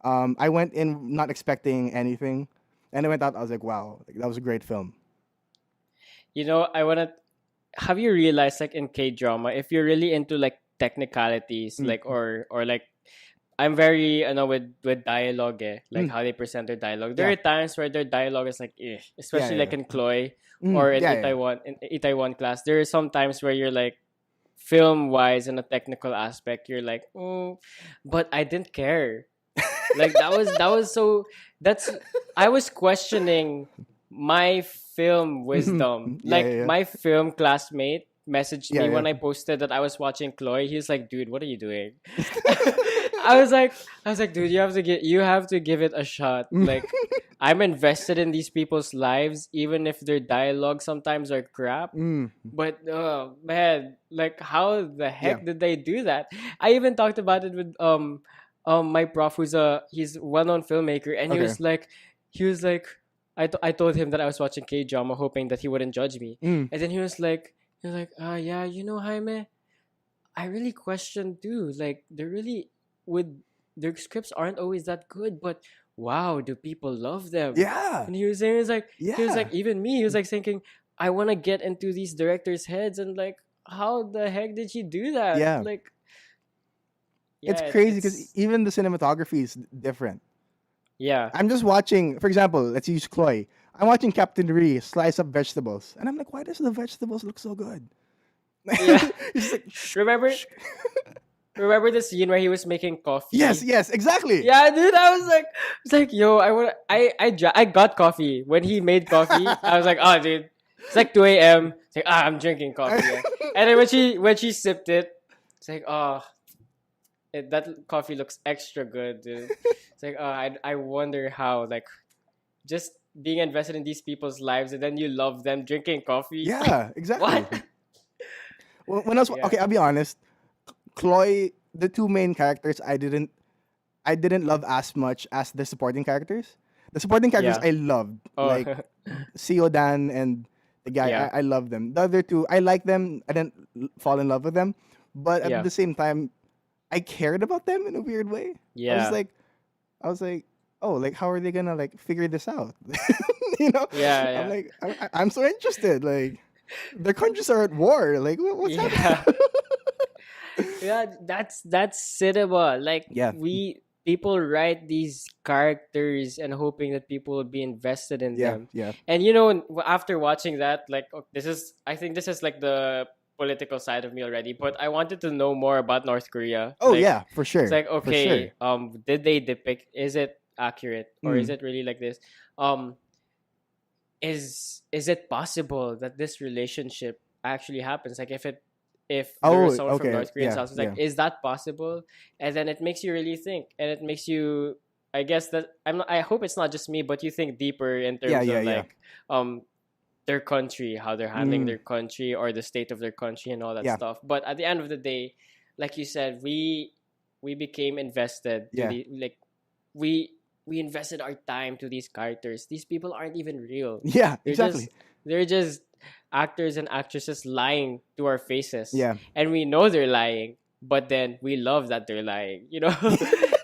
I went in not expecting anything, and I went out, I was like, wow, like, that was a great film. I wanna. Have you realized, like, in K drama, if you're really into like technicalities, like, or like, I'm very, with dialogue, like how they present their dialogue. There Yeah. are times where their dialogue is like, especially yeah. like in Chloe or in yeah. Itaewon class. There are some times where you're like, film wise and a technical aspect, you're like, but I didn't care. Like, that was so. That's I was questioning my film wisdom. Yeah, Like, yeah. my film classmate messaged Yeah, me when yeah. I posted that I was watching Chloe. He was like, "Dude, what are you doing?" I was like, "Dude, you have to give it a shot." Like, I'm invested in these people's lives, even if their dialogue sometimes are crap. But man, like, how the heck did they do that? I even talked about it with my prof, he's a well-known filmmaker, and Okay. he was like, I told him that I was watching K drama, hoping that he wouldn't judge me, and then he was like, yeah, Jaime, I really question too. Like, with their scripts aren't always that good, but wow, do people love them? Yeah. And he was saying, he was Yeah. like, even me, he was like thinking, I want to get into these directors' heads, and like, how the heck did she do that? Yeah. Like, It's yeah, crazy because even the cinematography is different. yeah, I'm just watching, for example, let's use Chloe. I'm watching Captain Ree slice up vegetables, and I'm like, why does the vegetables look so good? yeah. He's like, Remember the scene where he was making coffee? yes, exactly. Yeah, dude, I was like, yo, I got coffee when he made coffee. I was like, oh, dude, it's like 2 a.m. It's like, I'm drinking coffee. Yeah. And then when she sipped it, it's like, oh, that coffee looks extra good, dude. It's like, I wonder how, like, just being invested in these people's lives, and then you love them drinking coffee. Yeah, exactly. What? When I was Yeah. okay, I'll be honest. Chloe, the two main characters, I didn't love as much as the supporting characters. The supporting characters Yeah. I loved, Oh. like Seo Dan and the guy. Yeah. I love them. The other two, I like them. I didn't fall in love with them, but at Yeah. the same time, I cared about them in a weird way. Yeah. I was like, oh, like, how are they gonna like figure this out? Yeah. I'm like, I'm so interested. Like, their countries are at war. Like, what's Yeah. happening? Yeah, that's cinema. Like, Yeah. people write these characters and hoping that people will be invested in Yeah, them. yeah. And after watching that, like, I think this is like the political side of me already, but I wanted to know more about North Korea. Oh Like, yeah, for sure. it's like, For okay, sure. did they depict, is it accurate, or is it really like this? Is it possible that this relationship actually happens? Like, if there Oh, was someone from okay. North Korea and Yeah, South, it's like, yeah. is that possible? And then it makes you really think, and it makes you, I guess that I hope it's not just me, but you think deeper in terms Yeah, of yeah. like their country, how they're handling their country, or the state of their country, and all that Yeah. stuff. But at the end of the day, like you said, we became invested to Yeah. we invested our time to these characters. These people aren't even real. Yeah, They're exactly. they're just actors and actresses lying to our faces. Yeah. And we know they're lying, but then we love that they're lying.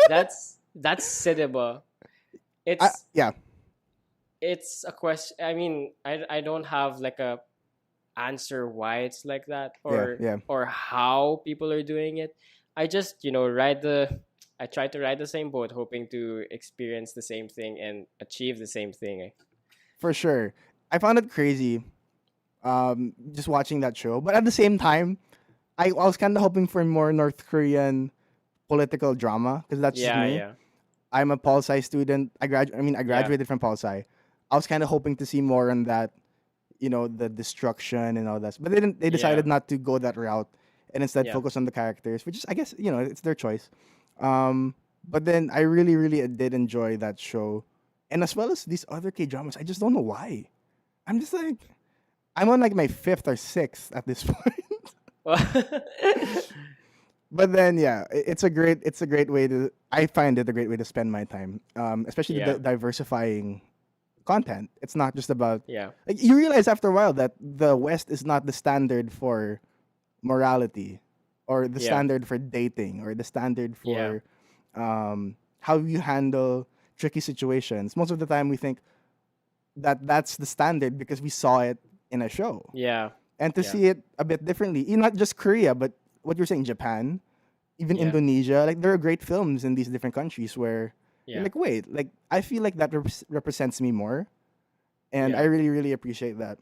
That's cinema. It's Yeah. it's a question. I mean, I don't have like a answer why it's like that, or Yeah. or how people are doing it. I just I try to ride the same boat, hoping to experience the same thing and achieve the same thing. For sure. I found it crazy just watching that show. But at the same time, I was kind of hoping for more North Korean political drama because that's just Yeah, me. yeah, I'm a Pol Sci student. I yeah, graduated from Pol Sci. I was kind of hoping to see more on that, the destruction and all that. But they yeah, decided not to go that route and instead yeah. focus on the characters, which is, I guess, it's their choice. But then I really, really did enjoy that show, and as well as these other K dramas. I just don't know why. I'm just like, I'm on like my fifth or sixth at this point. Well, But then, yeah, it's a great way to. I find it a great way to spend my time, especially yeah, diversifying content. It's not just about, yeah, like, you realize after a while that the West is not the standard for morality, or the yeah, standard for dating, or the standard yeah, for how you handle tricky situations. Most of the time, we think that that's the standard because we saw it in a show, yeah, and to yeah, see it a bit differently, not just Korea, but what you're saying, Japan, even yeah, Indonesia. Like, there are great films in these different countries where you're yeah, like, wait, like, I feel like that represents me more, and I yeah. really, really appreciate that.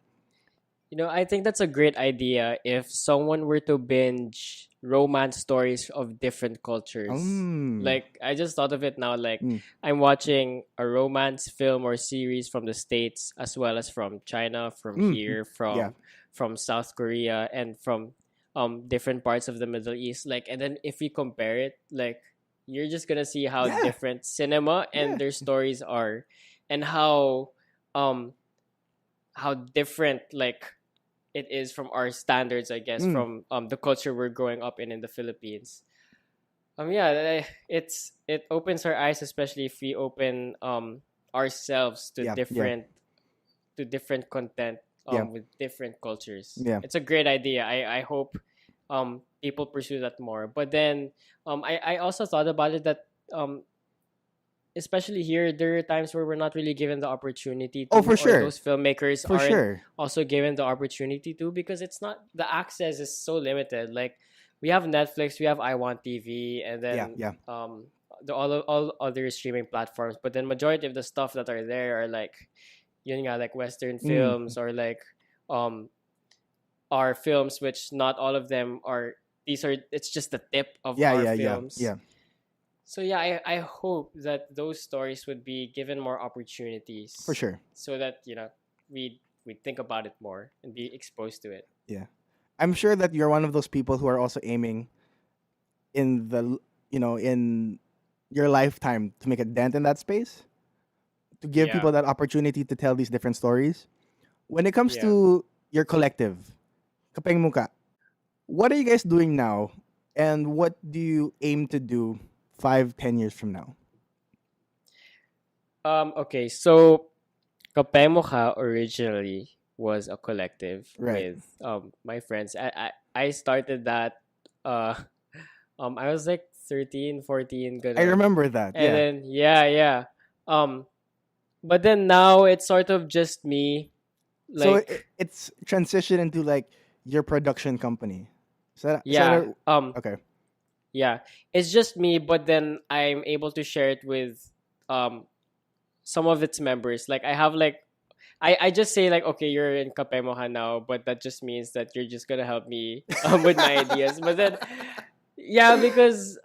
I think that's a great idea if someone were to binge romance stories of different cultures. Um, Like, I just thought of it now. Like, mm, I'm watching a romance film or series from the States, as well as from China, from here, yeah, from South Korea, and from different parts of the Middle East. Like, and then if we compare it, like, you're just gonna see how yeah, different cinema and yeah. their stories are, and um how different, like, it is from our standards, I guess, Mm, from the culture we're growing up in the Philippines. Yeah, it opens our eyes, especially if we open ourselves yeah, yeah, to different content yeah, with different cultures. yeah. It's a great idea. I hope people pursue that more. But then I also thought about it that especially here, there are times where we're not really given the opportunity Oh, to, for or sure, those filmmakers for aren't sure. also given the opportunity to, because it's not, the access is so limited. Like, we have Netflix, we have I Want TV, and Yeah, then yeah. all other streaming platforms. But then majority of the stuff that are there are like, like Western Mm, films, or like um are films which not all of them are. These are, it's just the tip of yeah, our yeah, yeah, films. yeah, So yeah, I hope that those stories would be given more for opportunities, sure. so that we think about it more and be exposed to it. Yeah, I'm sure that you're one of those people who are also aiming in in your lifetime to make a dent in that space, to give Yeah, people that opportunity to tell these different stories. When it comes yeah. to your collective, Kapengmukha, what are you guys doing now, and what do you aim to do 5, 10 years from now? Okay, so Kapengmukha originally was a collective Right. with my friends. I started that uh I was like 13, 14, I ganun. remember that. And Yeah. then yeah, yeah. Um but then now it's sort of just me, So like, it's transition into like your production company. yeah. Okay? Yeah, it's just me, but then I'm able to share it with um some of its members. Like, I have like, I just say like, okay, you're in Kapemoha now, but that just means that you're just gonna help me with my ideas. But then yeah, because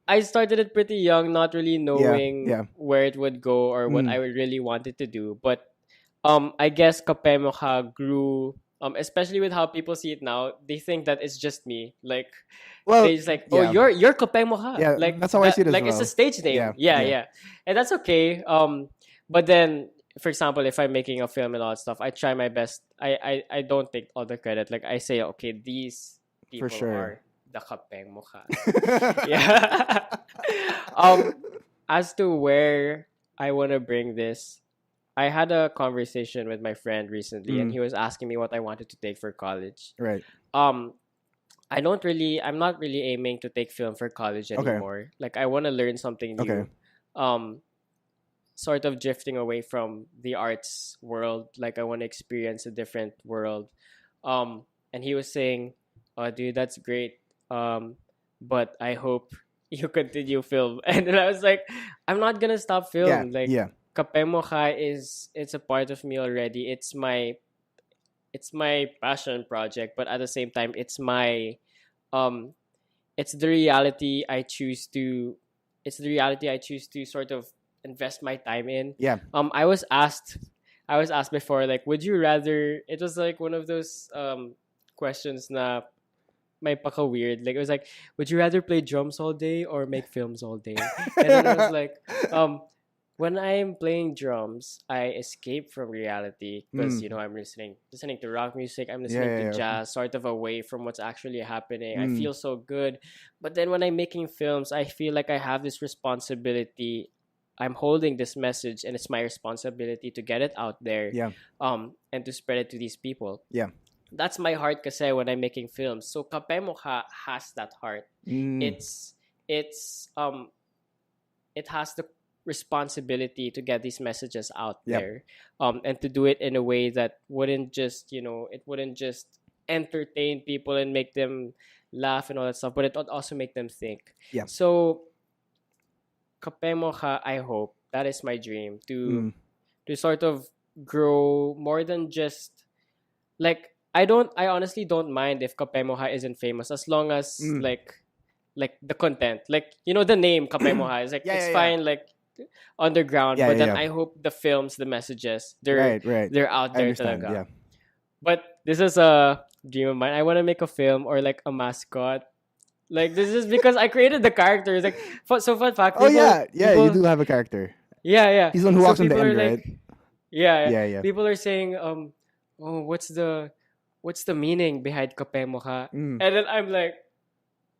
I started it pretty young, not really Yeah. knowing Yeah. where it would go or what Mm. I would really wanted to do. But I guess Kapemoha grew, especially with how people see it now. They think that it's just me. Like, Well, they just like, oh, yeah. you're Kapengmukha, Yeah, like that's how I see that, it as like it's a well. stage name. Yeah. Yeah, Yeah. yeah, and that's okay. But then, for example, if I'm making a film and all that stuff, I try my best. I don't take all the credit. Like, I say, okay, these For people sure. are the Kapengmukhas. Yeah. As to where I want to bring this, I had a conversation with my friend recently, and Mm, he was asking me what I wanted to take for college. right. Um, I'm not really aiming to take film for college Okay. anymore. Like, I want to learn something Okay. new. Um, Sort of drifting away from the arts world. Like, I want to experience a different world. And he was saying, "Oh, dude, that's great. But I hope you continue film." And then I was like, "I'm not gonna stop Yeah. film. Like, Yeah. Kapengmukha it's a part of me already. It's my passion project, but at the same time, um it's the reality I choose to sort of invest my time in. Yeah. I was asked before, like, would you rather, it was like one of those questions na may paka weird. Like, it was like, would you rather play drums all day or make films all day? And then I was like, when I'm playing drums, I escape from reality because I'm listening to rock music. I'm listening to jazz, sort of away from what's actually happening. I feel so good. But then when I'm making films, I feel like I have this responsibility. I'm holding this message, and it's my responsibility to get it out there. Yeah. And to spread it to these people. Yeah. That's my heart kasi when I'm making films. So Kapengmukha has that heart. It has the responsibility to get these messages out there, and to do it in a way that wouldn't just entertain people and make them laugh and all that stuff, but it would also make them think. So Kapengmukha, I hope, that is my dream, to sort of grow more than just like, I honestly don't mind if Kapengmukha isn't famous, as long as like the content, like, the name Kapengmukha is like, it's fine, like underground, but then I hope the films, the messages, they're out there talaga. Yeah. But this is a dream of mine. I want to make a film or like a mascot. Like, this is because I created the characters. Like, so fun fact. People, you do have a character. Yeah. He's the one who walks on the end, like, right? Yeah. People are saying, oh, what's the meaning behind Kapengmukha? And then I'm like,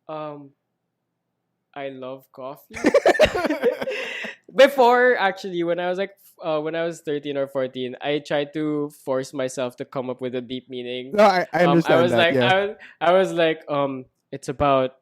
I love coffee. Before, actually, when I was 13 or 14, I tried to force myself to come up with a deep meaning. No, I understand I was that. like, I was like, it's about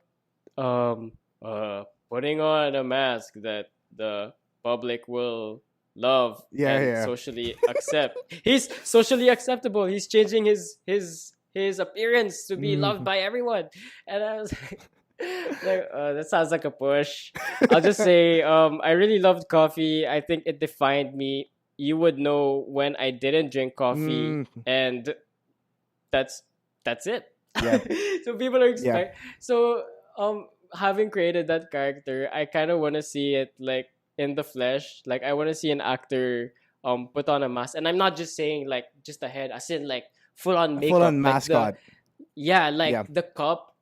putting on a mask that the public will love and socially accept. He's socially acceptable. He's changing his appearance to be loved by everyone. And I was like, that sounds like a push. I'll just say, I really loved coffee. I think it defined me. You would know when I didn't drink coffee, and that's it. Yeah. So people are So having created that character, I kind of want to see it like in the flesh. Like, I want to see an actor put on a mask, and I'm not just saying like just a head, as in like full on makeup, full on like mascot. the cup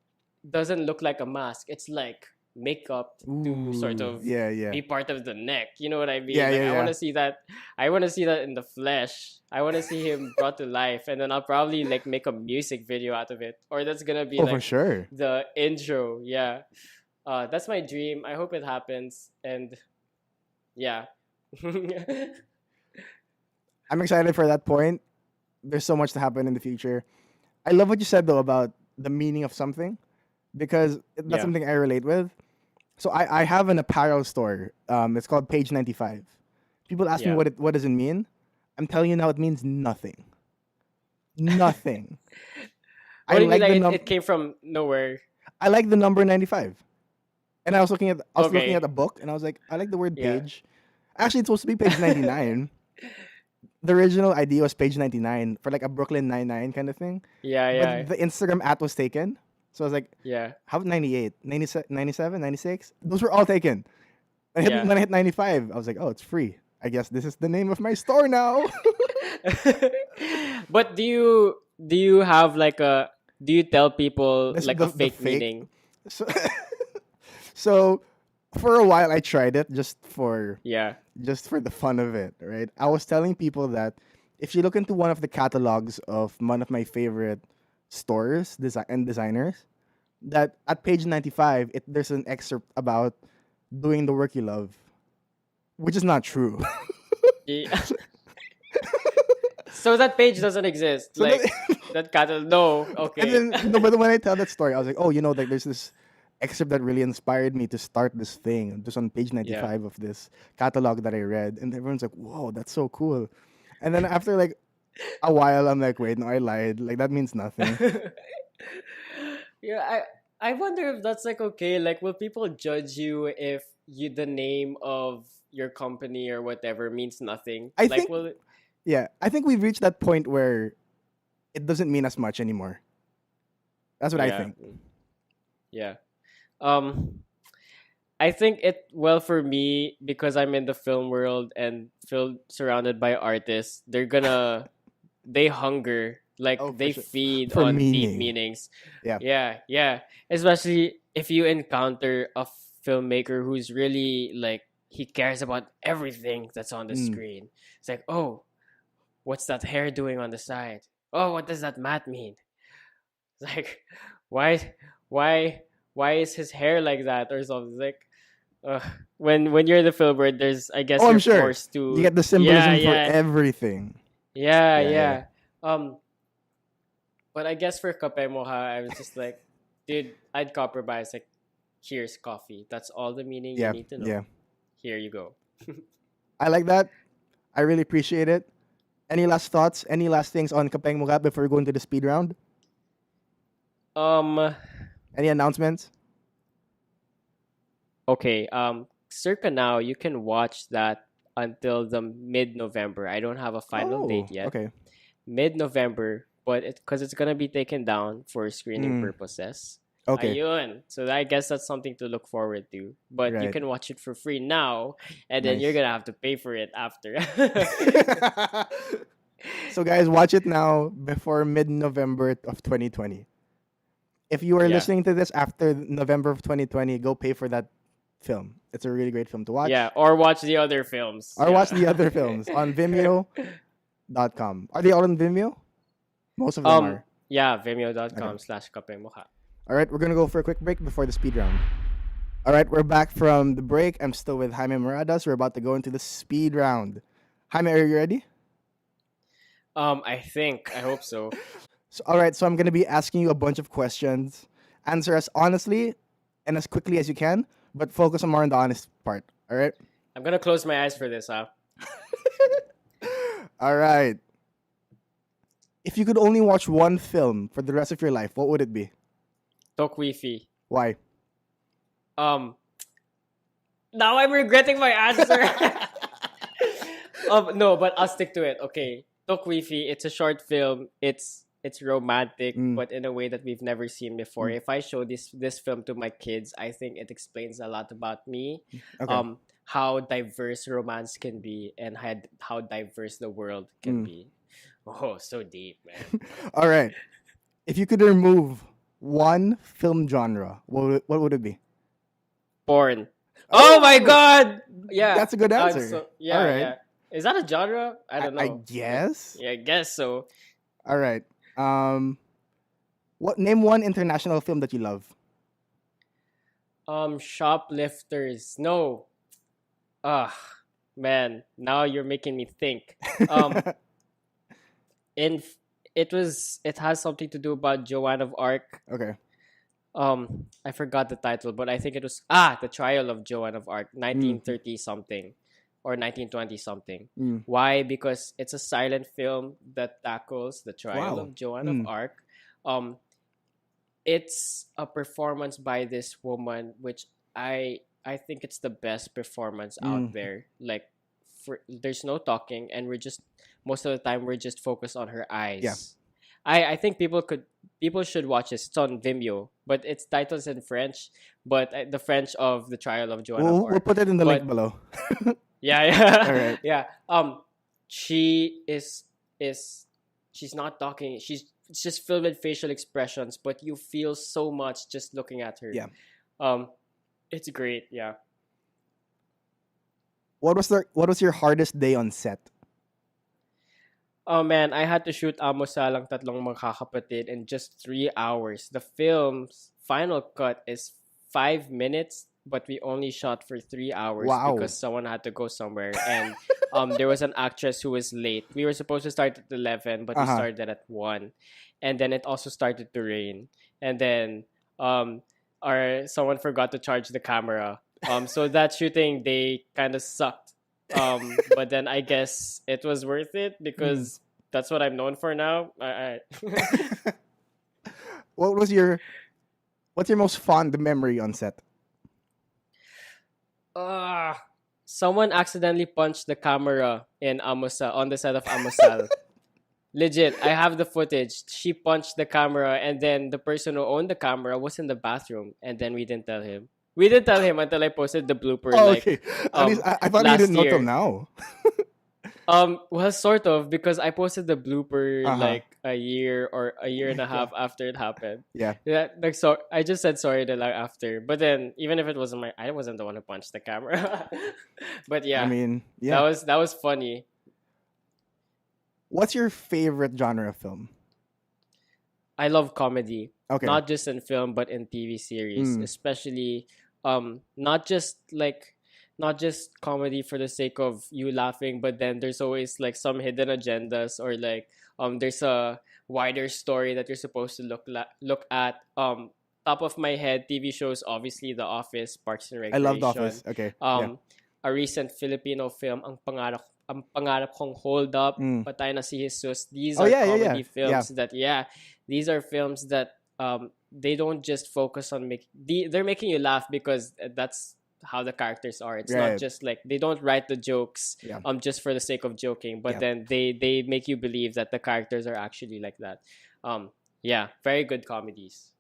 doesn't look like a mask. It's like makeup to sort of be part of the neck. You know what I mean? I want to see that. I want to see that in the flesh. I want to see him brought to life, and then I'll probably like make a music video out of it, or that's gonna be for sure the intro. Yeah, that's my dream. I hope it happens, and yeah. I'm excited for that point. There's so much to happen in the future. I love what you said though about the meaning of something, because that's something I relate with. So I have an apparel store. It's called Page 95. People ask me what does it mean. I'm telling you now, it means nothing. Nothing. What do you mean? It came from nowhere. I like the number 95. And I was looking at a book, and I was like, I like the word page. Actually, it's supposed to be page 99. The original idea was page 99 for like a Brooklyn Nine-Nine kind of thing. But the Instagram @ was taken. So I was like, how about 98, 97, 96? Those were all taken. When I hit 95, I was like, oh, it's free. I guess this is the name of my store now. But do you have like do you tell people like a fake meaning? So for a while I tried it just for the fun of it, right? I was telling people that if you look into one of the catalogs of one of my favorite stores and designers, that at page 95 there's an excerpt about doing the work you love, which is not true. So that page doesn't exist. So that catalog. No, okay. And then, but when I tell that story, I was like, oh, like there's this excerpt that really inspired me to start this thing. Just on page 95 of this catalog that I read, and everyone's like, whoa, that's so cool. And then after like a while, I'm like, wait, no, I lied. Like that means nothing. I wonder if that's like okay. Like, will people judge you if the name of your company or whatever means nothing. I Like, think well, yeah, I think we've reached that point where it doesn't mean as much anymore. That's what I yeah, think. yeah. Um, I think for me, because I'm in the film world and feel surrounded by artists, they hunger, like Oh, for they sure. feed For on deep meaning. meanings. Yeah. Yeah, yeah. Especially if you encounter a filmmaker who's really like he cares about everything that's on the Mm. screen. It's like, oh, what's that hair doing on the side? Oh, what does that mat mean? It's like, why, why, why is his hair like that or something? It's like, uh, when you're in the film world, there's I guess Oh, I'm you're sure. forced You to get the yeah, symbolism for yeah, everything. yeah, Yeah, yeah. yeah. But I guess for Kapengmukha, I was just like, dude, I'd compromise. Like, here's coffee. That's all the meaning you Yeah, need to know. yeah. Here you go. I like that. I really appreciate it. Any last thoughts? Any last things on Kapengmukha before we go into the speed round? Um. Any announcements? Okay. Circa now, you can watch that until the mid-November. I don't have a final Oh, date yet. okay. Mid-November, but because it's gonna be taken down for screening Mm, purposes. okay. Ayun. So I guess that's something to look forward to. But you Right. can watch it for free now, and then you're Nice. gonna have to pay for it after. So guys, watch it now before mid-November of 2020. If you are Yeah. listening to this after November of 2020, go pay for that film. It's a really great film to Yeah. watch. Or watch the other films. Or watch the other films on Vimeo.com. Are they all on Vimeo? Most of them are. Yeah, Okay. vimeo.com/kapengmukha. All right, we're going to go for a quick break before the speed round. All right, we're back from the break. I'm still with Jaime Morados. We're about to go into the speed round. Jaime, are you ready? I hope so. All right, so I'm going to be asking you a bunch of questions. Answer as honestly and as quickly as you can, but focus on more on the honest part. All right? I'm gonna close my eyes for this, huh? All right. If you could only watch one film for the rest of your life, what would it be? Tokwifi. Why? Now I'm regretting my answer. No, but I'll stick to it. Okay. Tokwifi, it's a short film. It's romantic, Mm. but in a way that we've never seen before. Mm. If I show this film to my kids, I think it explains a lot about me. Okay. How diverse romance can be and how diverse the world can Mm. be. Oh, so deep, man. All right. If you could remove one film genre, what would it be? Porn. Oh my god! Yeah. That's a good answer. Yeah, All right. yeah. Is that a genre? I don't know. I guess. Yeah, I guess so. All right. Name one international film that you love? Shoplifters. No. Ah, man. Now you're making me think. Um, in it has something to do about Joan of Arc. Okay. I forgot the title, but I think it was The Trial of Joan of Arc, 1930 something or 1920 something. Mm. Why? Because it's a silent film that tackles the trial of Joan of Arc. It's a performance by this woman, which I think it's the best performance out there. Like, there's no talking, and most of the time we're just focused on her eyes. Yeah. I think people should watch this. It's on Vimeo, but its titles in French, but the French of the trial of Joan of Arc. We'll put it in the link below. Yeah. All right. Yeah. She's not talking. It's just filled with facial expressions, but you feel so much just looking at her. Yeah. It's great. Yeah. What was your hardest day on set? Oh man, I had to shoot Amo Salang Tatlong Magkakapatid in just 3 hours. The film's final cut is 5 minutes, but we only shot for 3 hours because someone had to go somewhere, and there was an actress who was late. We were supposed to start at 11, but we started at 1, and then it also started to rain, and then someone forgot to charge the camera. So that shooting day kind of sucked. But then I guess it was worth it because that's what I'm known for now. What's your most fond memory on set? Someone accidentally punched the camera in Amusal on the set of Amusal. Legit, I have the footage. She punched the camera, and then the person who owned the camera was in the bathroom, and then we didn't tell him. We didn't tell him until I posted the blooper Oh, okay. At least um I thought you last didn't know till year. now. Well, sort of, because I posted the blooper Uh-huh. like a year or a year and a half after it happened. Yeah. Yeah, like so I just said sorry to like after. But then even if it wasn't I wasn't the one who punched the camera. But I yeah, mean, that yeah. was funny. What's your favorite genre of film? I love comedy. Okay. Not just in film but in TV series, especially not just like not just comedy for the sake of you laughing, but then there's always like some hidden agendas, or like there's a wider story that you're supposed to look at. Top of my head, TV shows, obviously The Office, Parks and I love The Recreation. Office. Okay. Yeah. A recent Filipino film, ang pangarap kong Hold Up, Mm. Patay na si Jesus. These Oh are yeah, yeah, yeah. comedy films that these are films that they don't just focus on they're making you laugh because that's how the characters are. It's Right. not just like they don't write the jokes Yeah. just for the sake of joking, but Yeah. then they make you believe that the characters are actually like that. Yeah, very good comedies.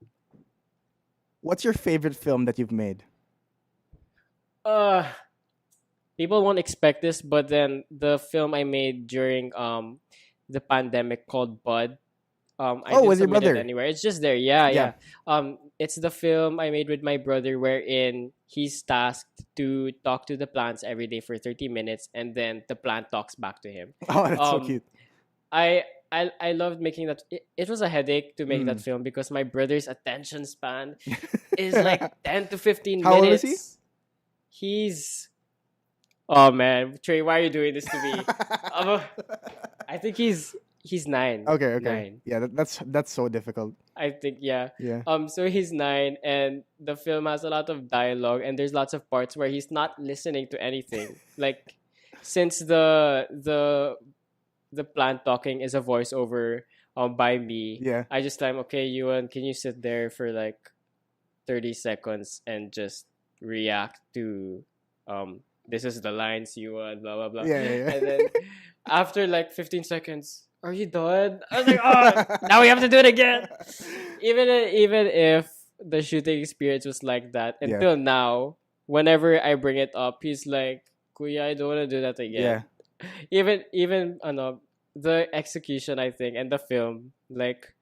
What's your favorite film that you've made? People won't expect this, but then the film I made during the pandemic called Bud. I didn't with your submit it brother. anywhere. It's just there. Yeah, Yeah. yeah. It's the film I made with my brother, wherein he's tasked to talk to the plants every day for 30 minutes, and then the plant talks back to him. Oh, that's so Um, cute. I loved making that. It was a headache to make that Mm. film because my brother's attention span is like 10 to 15 How old minutes. is he? He's Oh man, Trey, why are you doing this to me? I think he's 9. Okay, okay. 9. Yeah, that's so difficult. I think yeah. Yeah. So he's 9, and the film has a lot of dialogue, and there's lots of parts where he's not listening to anything. Like since the plant talking is a voiceover by me. Yeah. I just tell him, okay, Ewan, can you sit there for like 30 seconds and just react to this is the lines, Ewan, blah blah blah. Yeah, yeah, yeah. And then after like 15 seconds, are you done? I was like, oh, now we have to do it again. Even if the shooting experience was like that Yeah. until now, whenever I bring it up, he's like, Kuya, I don't want to do that Yeah. again. Even the execution, I think, and the film, like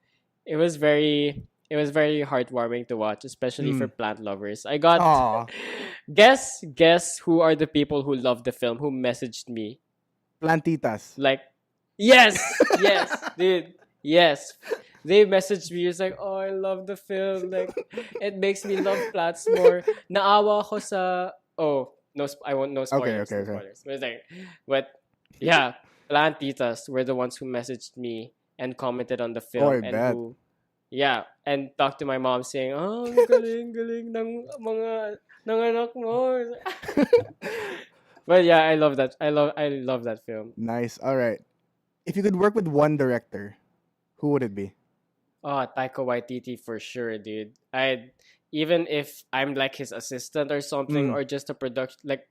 it was very heartwarming to watch, especially for plant lovers. I got Aw. guess who are the people who loved the film who messaged me, Plantitas. like yes dude, yes, they messaged me. It's like, oh, I love the film, like it makes me love plants more. Naawa ko sa I won't, no spoilers. Okay. No spoilers. But it's like, but yeah, Plantitas were the ones who messaged me and commented on the film, Oh, I and bet. who and talked to my mom saying, oh, ang galing ng mga nanganak mo. But yeah, I love that. I love that film. Nice. All right. If you could work with one director, who would it be? Oh, Taika Waititi for sure, dude. Even if I'm like his assistant or something, or just a production, like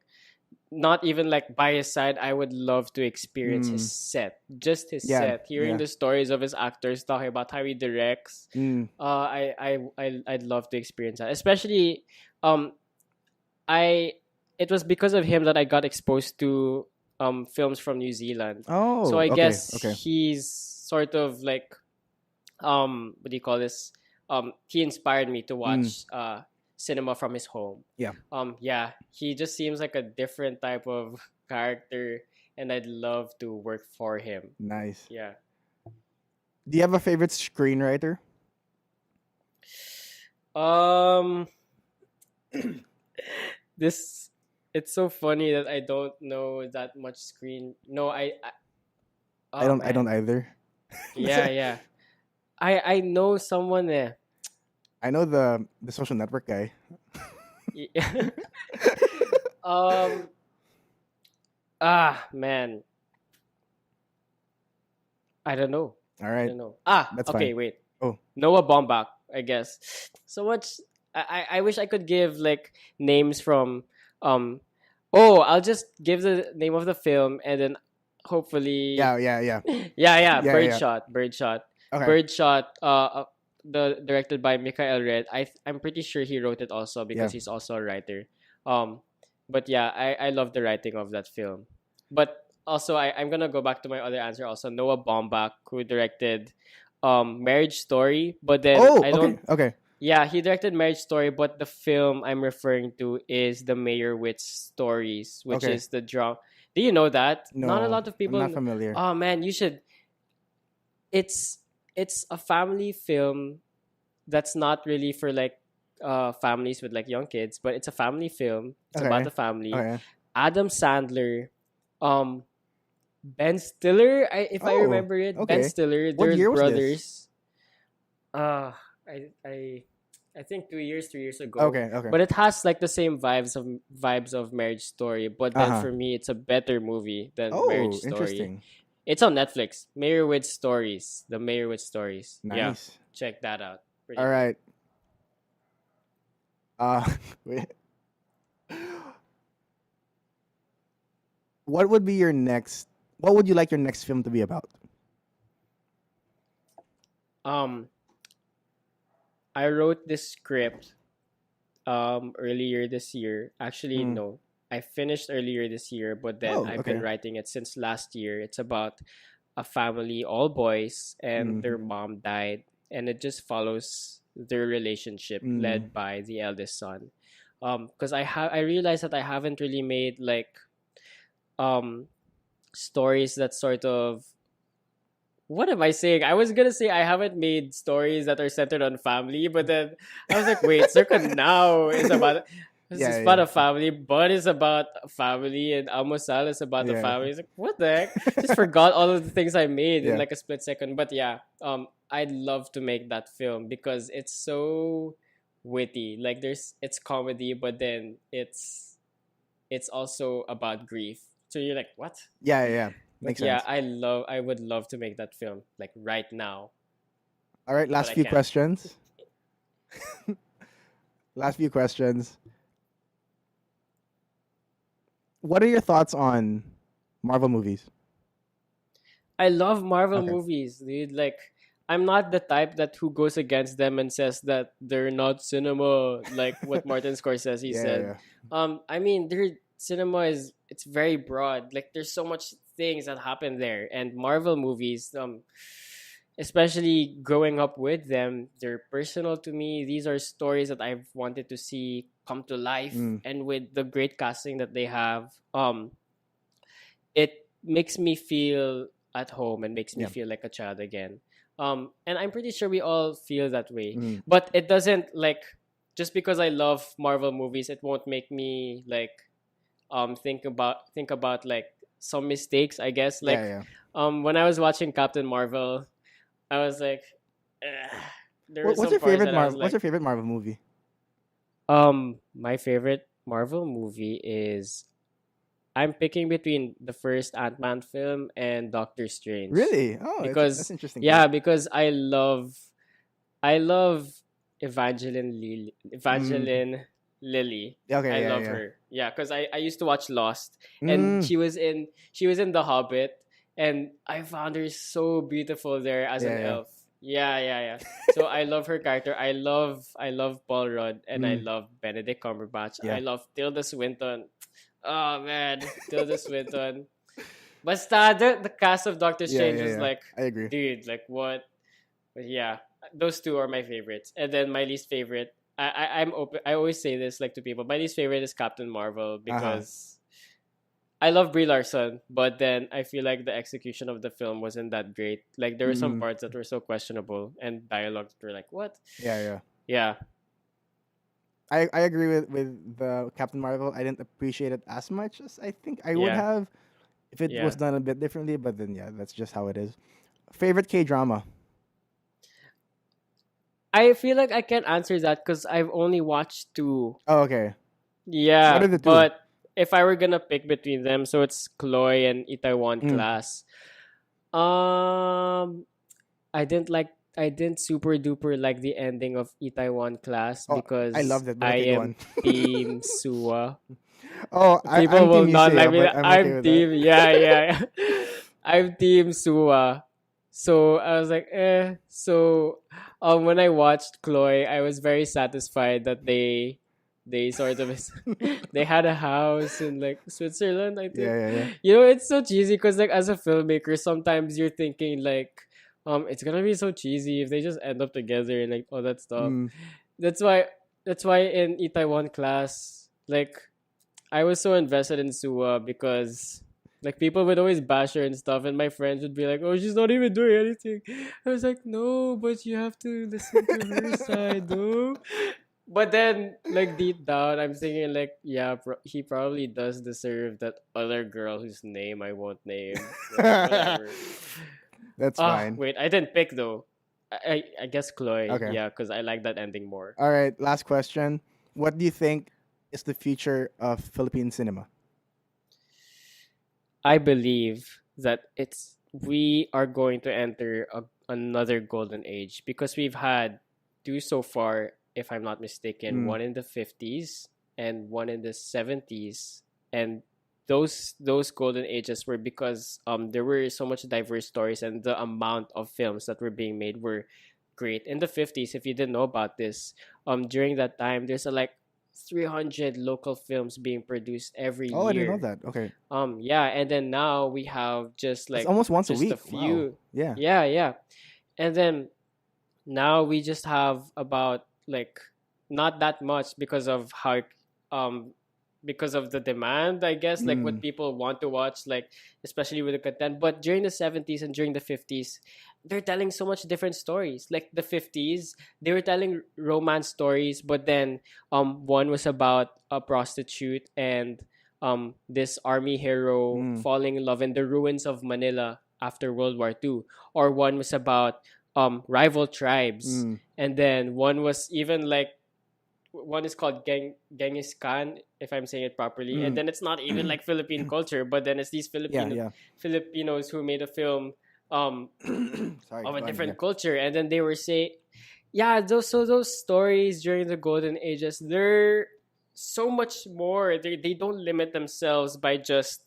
not even like by his side, I would love to experience his set, just his set, hearing the stories of his actors talking about how he directs. I'd love to experience that, especially it was because of him that I got exposed to films from New Zealand. Oh, So I okay, guess okay. he's sort of like what do you call this? He inspired me to watch cinema from his home. Yeah. Yeah, he just seems like a different type of character, and I'd love to work for him. Nice. Yeah. Do you have a favorite screenwriter? This it's so funny that I don't know that much No, I don't man. either. Yeah. I know someone there. I know the social network guy. Man. I don't know. All I right. don't know. That's Okay, fine. wait. Oh. Noah Baumbach, I guess. So much. I wish I could give like names from Oh, I'll just give the name of the film and then hopefully, Yeah. yeah, Yeah, yeah. Birdshot, Okay. Birdshot. The directed by Mikael Red. I'm pretty sure he wrote it also Yeah. because he's also a writer. Um, but yeah, I love the writing of that film. But also, I'm gonna go back to my other answer. Also, Noah Baumbach, who directed, Marriage Story. But then Oh, I okay. don't. Okay. Yeah, he directed Marriage Story, but the film I'm referring to is the Meyerowitz Stories, which Okay. is the drama. Do you know that? Not a No, lot of I'm not people. familiar. Oh man, you should. It's it's a family film that's not really for like families with like young kids, but it's a family film. It's about Okay. the family. Okay. Adam Sandler, um, Ben Stiller. If I Oh, remember it, Ben okay. Stiller. What They're year was this? brothers. Uh I I I think 2 years, 3 years ago. Okay. Okay. But it has like the same vibes of Marriage Story. But then Uh-huh. for me, it's a better movie than Marriage Oh, Story. interesting. It's on Netflix. Meyerowitz Stories. The Meyerowitz Stories. Yeah, Nice. check that out. Pretty All good. right. Uh, wait. What would be your next? What would you like your next film to be about? Um, I wrote this script earlier this year. Actually, Mm. no. I finished earlier this year, but then Oh, I've okay. been writing it since last year. It's about a family, all boys, and their Mm. mom died, and it just follows their relationship Mm. led by the eldest son. Because I realized that I haven't really made like um stories that sort of, what am I saying? I was gonna say I haven't made stories that are centered on family, but then I was like, wait, Circa Now is about, this is Yeah. about Yeah. a family, but it's about a family, and Almosal is about a Yeah. family. It's like, what the heck? Just forgot all of the things I made in Yeah. like a split second. But yeah, I'd love to make that film because it's so witty. Like it's comedy, but then it's also about grief. So you're like, what? Yeah. But Makes yeah, sense. I would love to make that film like right now, All right. but Last I few can't. questions. Last few questions. What are your thoughts on Marvel movies? I love Marvel Okay. movies, dude. Like, I'm not the type that who goes against them and says that they're not cinema, like what Martin Scorsese said. Yeah. I mean, their cinema is, it's very broad. Like, there's so much things that happen there, and Marvel movies, especially growing up with them, they're personal to me. These are stories that I've wanted to see come to life, Mm. and with the great casting that they have, it makes me feel at home and makes me Yeah. feel like a child again. And I'm pretty sure we all feel that way. Mm. But it doesn't, like, just because I love Marvel movies, it won't make me like think about like some mistakes, I guess. Like Yeah. when I was watching Captain Marvel, I was like, "Ugh." There were What's some your parts favorite that I was Marvel? What's like, your favorite Marvel movie? my favorite Marvel movie is, I'm picking between the first Ant-Man film and Doctor Strange. Really? Oh, that's Because interesting yeah, pick. because I love Evangeline Lilly. Mm. I Okay. love Yeah. her. Yeah, because I used to watch Lost, and Mm. she was in The Hobbit, and I found her so beautiful there as an Yeah. elf. Yeah. So I love her character. I love Paul Rudd, and I Mm. love Benedict Cumberbatch. Yeah. I love Tilda Swinton. Oh man, Tilda Swinton. Basta the cast of Doctor Strange was Yeah. like, I agree. dude, like what? But yeah, those two are my favorites. And then my least favorite, I'm open. I always say this like to people. My least favorite is Captain Marvel Uh-huh. because I love Brie Larson, but then I feel like the execution of the film wasn't that great. Like there were some Mm. parts that were so questionable and dialogues that were like, what? Yeah. Yeah, I agree with the Captain Marvel. I didn't appreciate it as much as I think I would yeah, have if it yeah. was done a bit differently. But then yeah, that's just how it is. Favorite K drama? I feel like I can't answer that because I've only watched two. Oh, okay. What Yeah, are the two? but if I were gonna pick between them, so it's Chloe and Itaewon Mm. Class. Um, I didn't super duper like the ending of Itaewon Class Oh, I because loved it, but I I picked am one. Team Suwa. Oh, People I'm will Team not like Yusei, me. but I'm okay I'm with that. team, yeah. I'm team Suwa. So I was like, eh. So when I watched Chloe, I was very satisfied that they sort of they had a house in like Switzerland, I think. Yeah. You know, it's so cheesy because like as a filmmaker, sometimes you're thinking like it's gonna be so cheesy if they just end up together and like all that stuff. Mm. That's why in Itaewon class, like I was so invested in Suwa because like people would always bash her and stuff, and my friends would be like, "Oh, she's not even doing anything." I was like, "No, but you have to listen to her side, though." But then, like deep down, I'm thinking like, yeah, he probably does deserve that other girl whose name I won't name. Like whatever. That's fine. Wait, I didn't pick though. I guess Chloe. Okay. Yeah, because I like that ending more. All right. Last question. What do you think is the future of Philippine cinema? I believe that we are going to enter another golden age because we've had two so far, if I'm not mistaken, Mm. one in the 50s and one in the 70s, and those golden ages were because there were so much diverse stories and the amount of films that were being made were great. In the 50s, if you didn't know about this, during that time there's like 300 local films being produced every Oh, I didn't know year. that. Okay. Yeah, and then now we have just That's like almost once a just a week. Wow. few. Yeah. Yeah. And then now we just have about like not that much because of how um because of the demand, I guess, like what Mm. people want to watch, like especially with the content. But during the 70s and during the 50s, they're telling so much different stories. Like the 50s, they were telling romance stories, but then one was about a prostitute and this army hero Mm. falling in love in the ruins of Manila after World War II, or one was about rival tribes, Mm. and then one was even like one is called Genghis Khan, if I'm saying it properly, and Mm. then it's not even like Philippine culture, but then it's these Yeah. Filipinos who made a film um Sorry. of a Go ahead. Yeah. different culture, and then they were saying, yeah, those stories during the golden ages, they're so much more. They don't limit themselves by just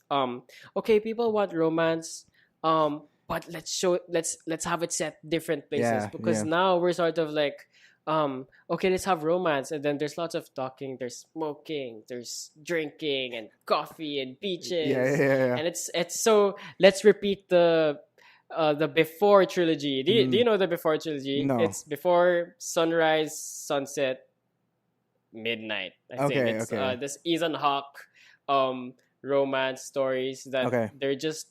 okay, people want romance, but let's have it set different places, Yeah. because Yeah. now we're sort of like okay, let's have romance, and then there's lots of talking, there's smoking, there's drinking and coffee and beaches, Yeah. and it's so let's repeat the before trilogy. Do you Mm. know the before trilogy? No. It's before sunrise, sunset, midnight. I think Okay. it's Okay. this Ethan Hawke romance stories that Okay. they're just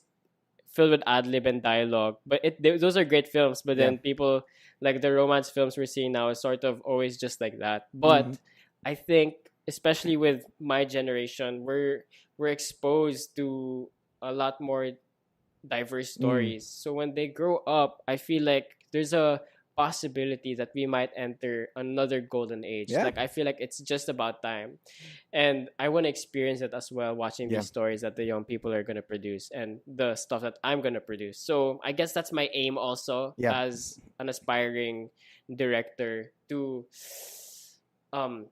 filled with ad lib and dialogue. But those are great films. But Yeah. then people like the romance films we're seeing now is sort of always just like that. Mm-hmm. But I think especially with my generation, we're exposed to a lot more diverse Mm. stories. So when they grow up, I feel like there's a possibility that we might enter another golden age. Yeah. Like I feel like it's just about time. And I want to experience it as well, watching Yeah. these stories that the young people are going to produce and the stuff that I'm going to produce. So I guess that's my aim also Yeah. as an aspiring director, to um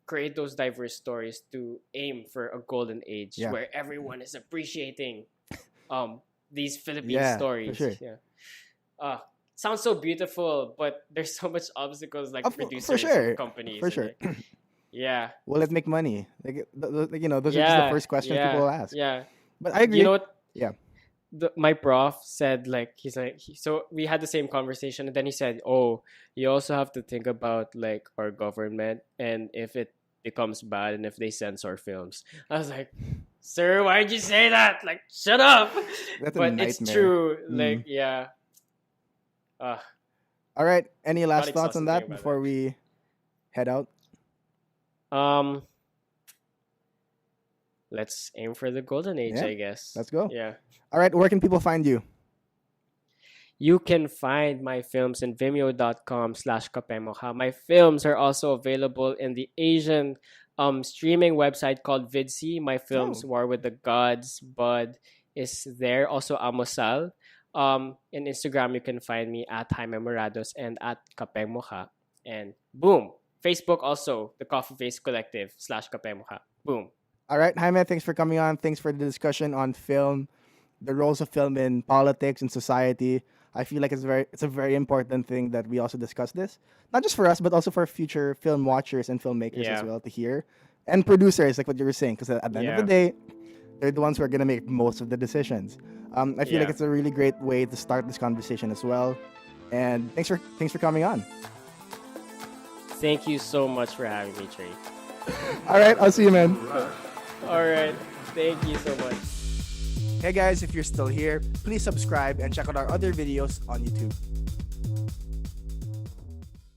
create those diverse stories, to aim for a golden age Yeah. where everyone is appreciating these Philippine Yeah. For stories. sure. Yeah. Uh sounds so beautiful, but there's so much obstacles like For producers sure. and companies For and sure. like, yeah. Will it make money? Like, those are just the first questions people will ask. Yeah. But I You know agree. what? Yeah. My prof said, like, he's like, so we had the same conversation, and then he said, oh, you also have to think about like our government and if it becomes bad and if they censor films. I was like, sir, why'd you say that? Like, shut up. That's a But it's nightmare. true. Like, Mm. yeah. Uh, All right. Any got last thoughts on exhausted that thinking about before we head out? that. Let's aim for the golden age, Yeah. I guess. Let's go. Yeah. All right. Where can people find you? You can find my films in vimeo.com/Kapengmukha. My films are also available in the Asian streaming website called Vidsy. My films, Oh. War with the Gods, Bud, is there. Also Amosal. In Instagram, you can find me at Jaime Morados and at Kapengmukha. And boom, Facebook also, the Coffee Face Collective /Kapengmukha. Boom. All right, Jaime, thanks for coming on. Thanks for the discussion on film, the roles of film in politics and society. I feel like it's a very important thing that we also discuss this, not just for us, but also for future film watchers and filmmakers as Yeah. well to hear, and producers, like what you were saying, because at the end of the Yeah. day, they're the ones who are gonna make most of the decisions. I feel like Yeah. it's a really great way to start this conversation as well. And thanks for coming on. Thank you so much for having me, Trey. All right, I'll see you, man. All right. Thank you so much. Hey guys, if you're still here, please subscribe and check out our other videos on YouTube.